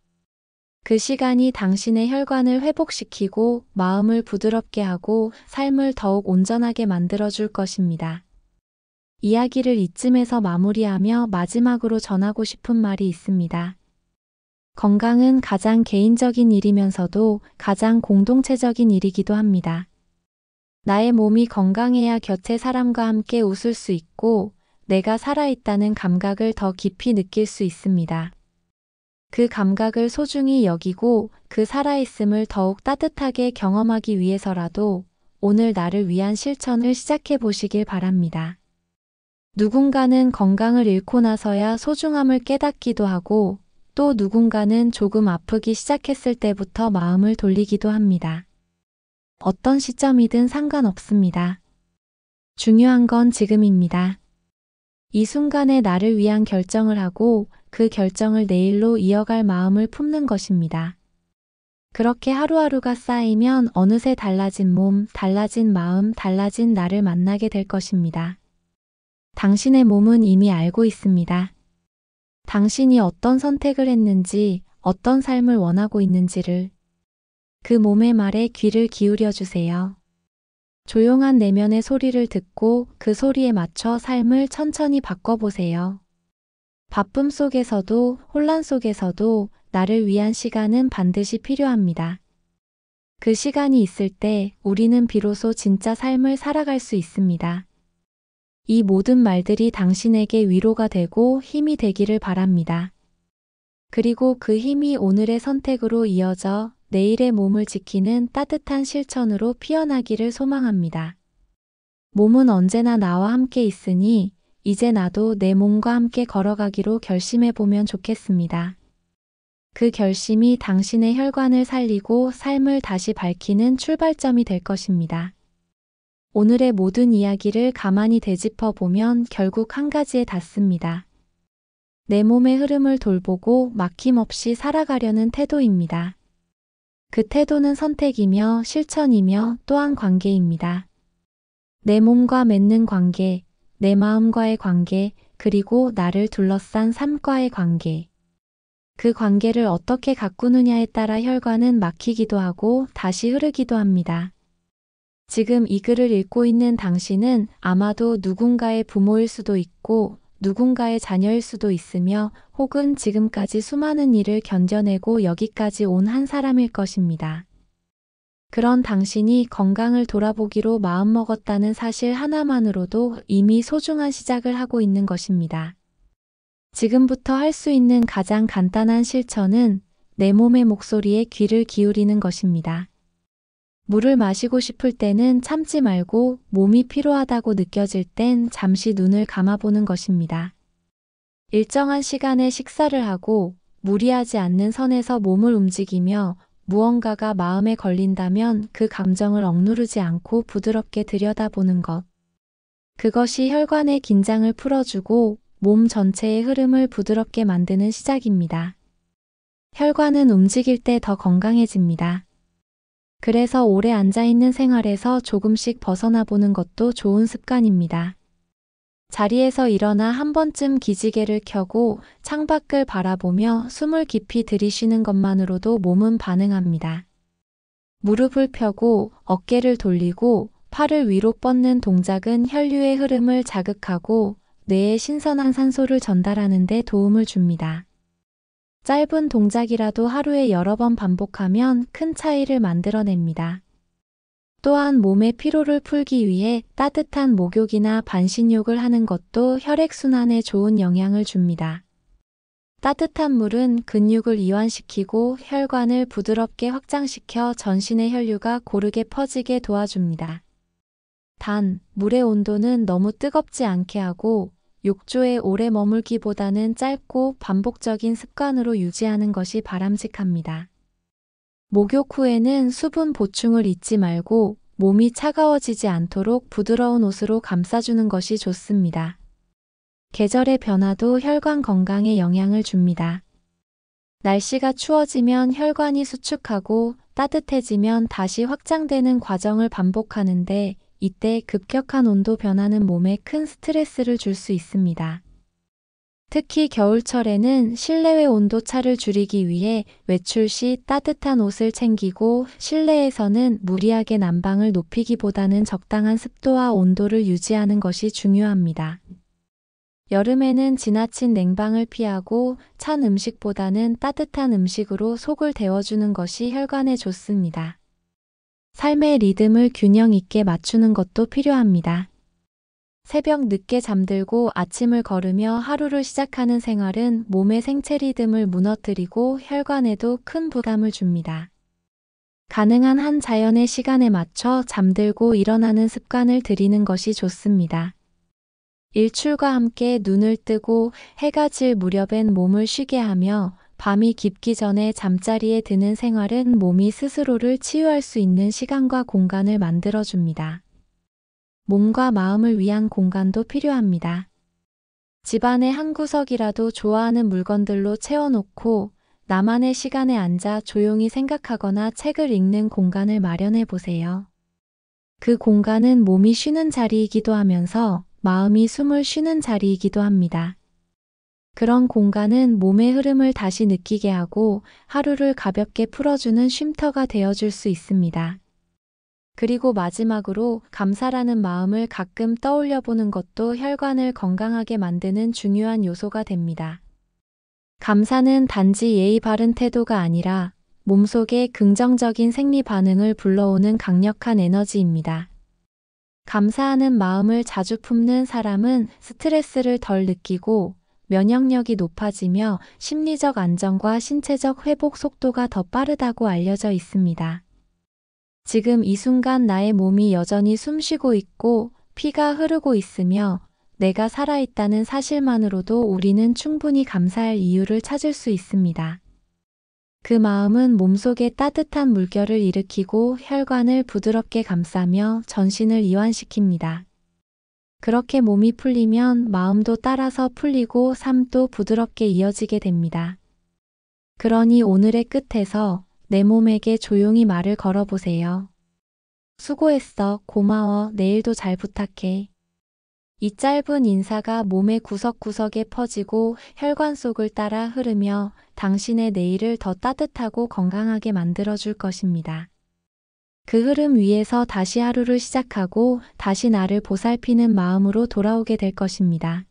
Speaker 1: 그 시간이 당신의 혈관을 회복시키고 마음을 부드럽게 하고 삶을 더욱 온전하게 만들어줄 것입니다. 이야기를 이쯤에서 마무리하며 마지막으로 전하고 싶은 말이 있습니다. 건강은 가장 개인적인 일이면서도 가장 공동체적인 일이기도 합니다. 나의 몸이 건강해야 곁의 사람과 함께 웃을 수 있고 내가 살아있다는 감각을 더 깊이 느낄 수 있습니다. 그 감각을 소중히 여기고 그 살아있음을 더욱 따뜻하게 경험하기 위해서라도 오늘 나를 위한 실천을 시작해 보시길 바랍니다. 누군가는 건강을 잃고 나서야 소중함을 깨닫기도 하고 또 누군가는 조금 아프기 시작했을 때부터 마음을 돌리기도 합니다. 어떤 시점이든 상관없습니다. 중요한 건 지금입니다. 이 순간에 나를 위한 결정을 하고 그 결정을 내일로 이어갈 마음을 품는 것입니다. 그렇게 하루하루가 쌓이면 어느새 달라진 몸, 달라진 마음, 달라진 나를 만나게 될 것입니다. 당신의 몸은 이미 알고 있습니다. 당신이 어떤 선택을 했는지, 어떤 삶을 원하고 있는지를 그 몸의 말에 귀를 기울여 주세요. 조용한 내면의 소리를 듣고 그 소리에 맞춰 삶을 천천히 바꿔보세요. 바쁨 속에서도 혼란 속에서도 나를 위한 시간은 반드시 필요합니다. 그 시간이 있을 때 우리는 비로소 진짜 삶을 살아갈 수 있습니다. 이 모든 말들이 당신에게 위로가 되고 힘이 되기를 바랍니다. 그리고 그 힘이 오늘의 선택으로 이어져 내일의 몸을 지키는 따뜻한 실천으로 피어나기를 소망합니다. 몸은 언제나 나와 함께 있으니 이제 나도 내 몸과 함께 걸어가기로 결심해보면 좋겠습니다. 그 결심이 당신의 혈관을 살리고 삶을 다시 밝히는 출발점이 될 것입니다. 오늘의 모든 이야기를 가만히 되짚어 보면 결국 한 가지에 닿습니다. 내 몸의 흐름을 돌보고 막힘없이 살아가려는 태도입니다. 그 태도는 선택이며 실천이며 또한 관계입니다. 내 몸과 맺는 관계, 내 마음과의 관계, 그리고 나를 둘러싼 삶과의 관계. 그 관계를 어떻게 가꾸느냐에 따라 혈관은 막히기도 하고 다시 흐르기도 합니다. 지금 이 글을 읽고 있는 당신은 아마도 누군가의 부모일 수도 있고 누군가의 자녀일 수도 있으며 혹은 지금까지 수많은 일을 견뎌내고 여기까지 온 한 사람일 것입니다. 그런 당신이 건강을 돌아보기로 마음먹었다는 사실 하나만으로도 이미 소중한 시작을 하고 있는 것입니다. 지금부터 할 수 있는 가장 간단한 실천은 내 몸의 목소리에 귀를 기울이는 것입니다. 물을 마시고 싶을 때는 참지 말고 몸이 피로하다고 느껴질 땐 잠시 눈을 감아보는 것입니다. 일정한 시간에 식사를 하고 무리하지 않는 선에서 몸을 움직이며 무언가가 마음에 걸린다면 그 감정을 억누르지 않고 부드럽게 들여다보는 것. 그것이 혈관의 긴장을 풀어주고 몸 전체의 흐름을 부드럽게 만드는 시작입니다. 혈관은 움직일 때 더 건강해집니다. 그래서 오래 앉아있는 생활에서 조금씩 벗어나 보는 것도 좋은 습관입니다. 자리에서 일어나 한 번쯤 기지개를 켜고 창밖을 바라보며 숨을 깊이 들이쉬는 것만으로도 몸은 반응합니다. 무릎을 펴고 어깨를 돌리고 팔을 위로 뻗는 동작은 혈류의 흐름을 자극하고 뇌에 신선한 산소를 전달하는 데 도움을 줍니다. 짧은 동작이라도 하루에 여러 번 반복하면 큰 차이를 만들어냅니다. 또한 몸의 피로를 풀기 위해 따뜻한 목욕이나 반신욕을 하는 것도 혈액순환에 좋은 영향을 줍니다. 따뜻한 물은 근육을 이완시키고 혈관을 부드럽게 확장시켜 전신의 혈류가 고르게 퍼지게 도와줍니다. 단, 물의 온도는 너무 뜨겁지 않게 하고 욕조에 오래 머물기보다는 짧고 반복적인 습관으로 유지하는 것이 바람직합니다. 목욕 후에는 수분 보충을 잊지 말고 몸이 차가워지지 않도록 부드러운 옷으로 감싸주는 것이 좋습니다. 계절의 변화도 혈관 건강에 영향을 줍니다. 날씨가 추워지면 혈관이 수축하고 따뜻해지면 다시 확장되는 과정을 반복하는데 이때 급격한 온도 변화는 몸에 큰 스트레스를 줄 수 있습니다. 특히 겨울철에는 실내외 온도 차를 줄이기 위해 외출 시 따뜻한 옷을 챙기고 실내에서는 무리하게 난방을 높이기보다는 적당한 습도와 온도를 유지하는 것이 중요합니다. 여름에는 지나친 냉방을 피하고 찬 음식보다는 따뜻한 음식으로 속을 데워주는 것이 혈관에 좋습니다. 삶의 리듬을 균형 있게 맞추는 것도 필요합니다. 새벽 늦게 잠들고 아침을 거르며 하루를 시작하는 생활은 몸의 생체 리듬을 무너뜨리고 혈관에도 큰 부담을 줍니다. 가능한 한 자연의 시간에 맞춰 잠들고 일어나는 습관을 들이는 것이 좋습니다. 일출과 함께 눈을 뜨고 해가 질 무렵엔 몸을 쉬게 하며 밤이 깊기 전에 잠자리에 드는 생활은 몸이 스스로를 치유할 수 있는 시간과 공간을 만들어줍니다. 몸과 마음을 위한 공간도 필요합니다. 집안의 한 구석이라도 좋아하는 물건들로 채워놓고 나만의 시간에 앉아 조용히 생각하거나 책을 읽는 공간을 마련해 보세요. 그 공간은 몸이 쉬는 자리이기도 하면서 마음이 숨을 쉬는 자리이기도 합니다. 그런 공간은 몸의 흐름을 다시 느끼게 하고 하루를 가볍게 풀어주는 쉼터가 되어줄 수 있습니다. 그리고 마지막으로 감사라는 마음을 가끔 떠올려 보는 것도 혈관을 건강하게 만드는 중요한 요소가 됩니다. 감사는 단지 예의 바른 태도가 아니라 몸속에 긍정적인 생리 반응을 불러오는 강력한 에너지입니다. 감사하는 마음을 자주 품는 사람은 스트레스를 덜 느끼고 면역력이 높아지며 심리적 안정과 신체적 회복 속도가 더 빠르다고 알려져 있습니다. 지금 이 순간 나의 몸이 여전히 숨쉬고 있고 피가 흐르고 있으며 내가 살아있다는 사실만으로도 우리는 충분히 감사할 이유를 찾을 수 있습니다. 그 마음은 몸속에 따뜻한 물결을 일으키고 혈관을 부드럽게 감싸며 전신을 이완시킵니다. 그렇게 몸이 풀리면 마음도 따라서 풀리고 삶도 부드럽게 이어지게 됩니다. 그러니 오늘의 끝에서 내 몸에게 조용히 말을 걸어보세요. 수고했어, 고마워, 내일도 잘 부탁해. 이 짧은 인사가 몸의 구석구석에 퍼지고 혈관 속을 따라 흐르며 당신의 내일을 더 따뜻하고 건강하게 만들어줄 것입니다. 그 흐름 위에서 다시 하루를 시작하고 다시 나를 보살피는 마음으로 돌아오게 될 것입니다.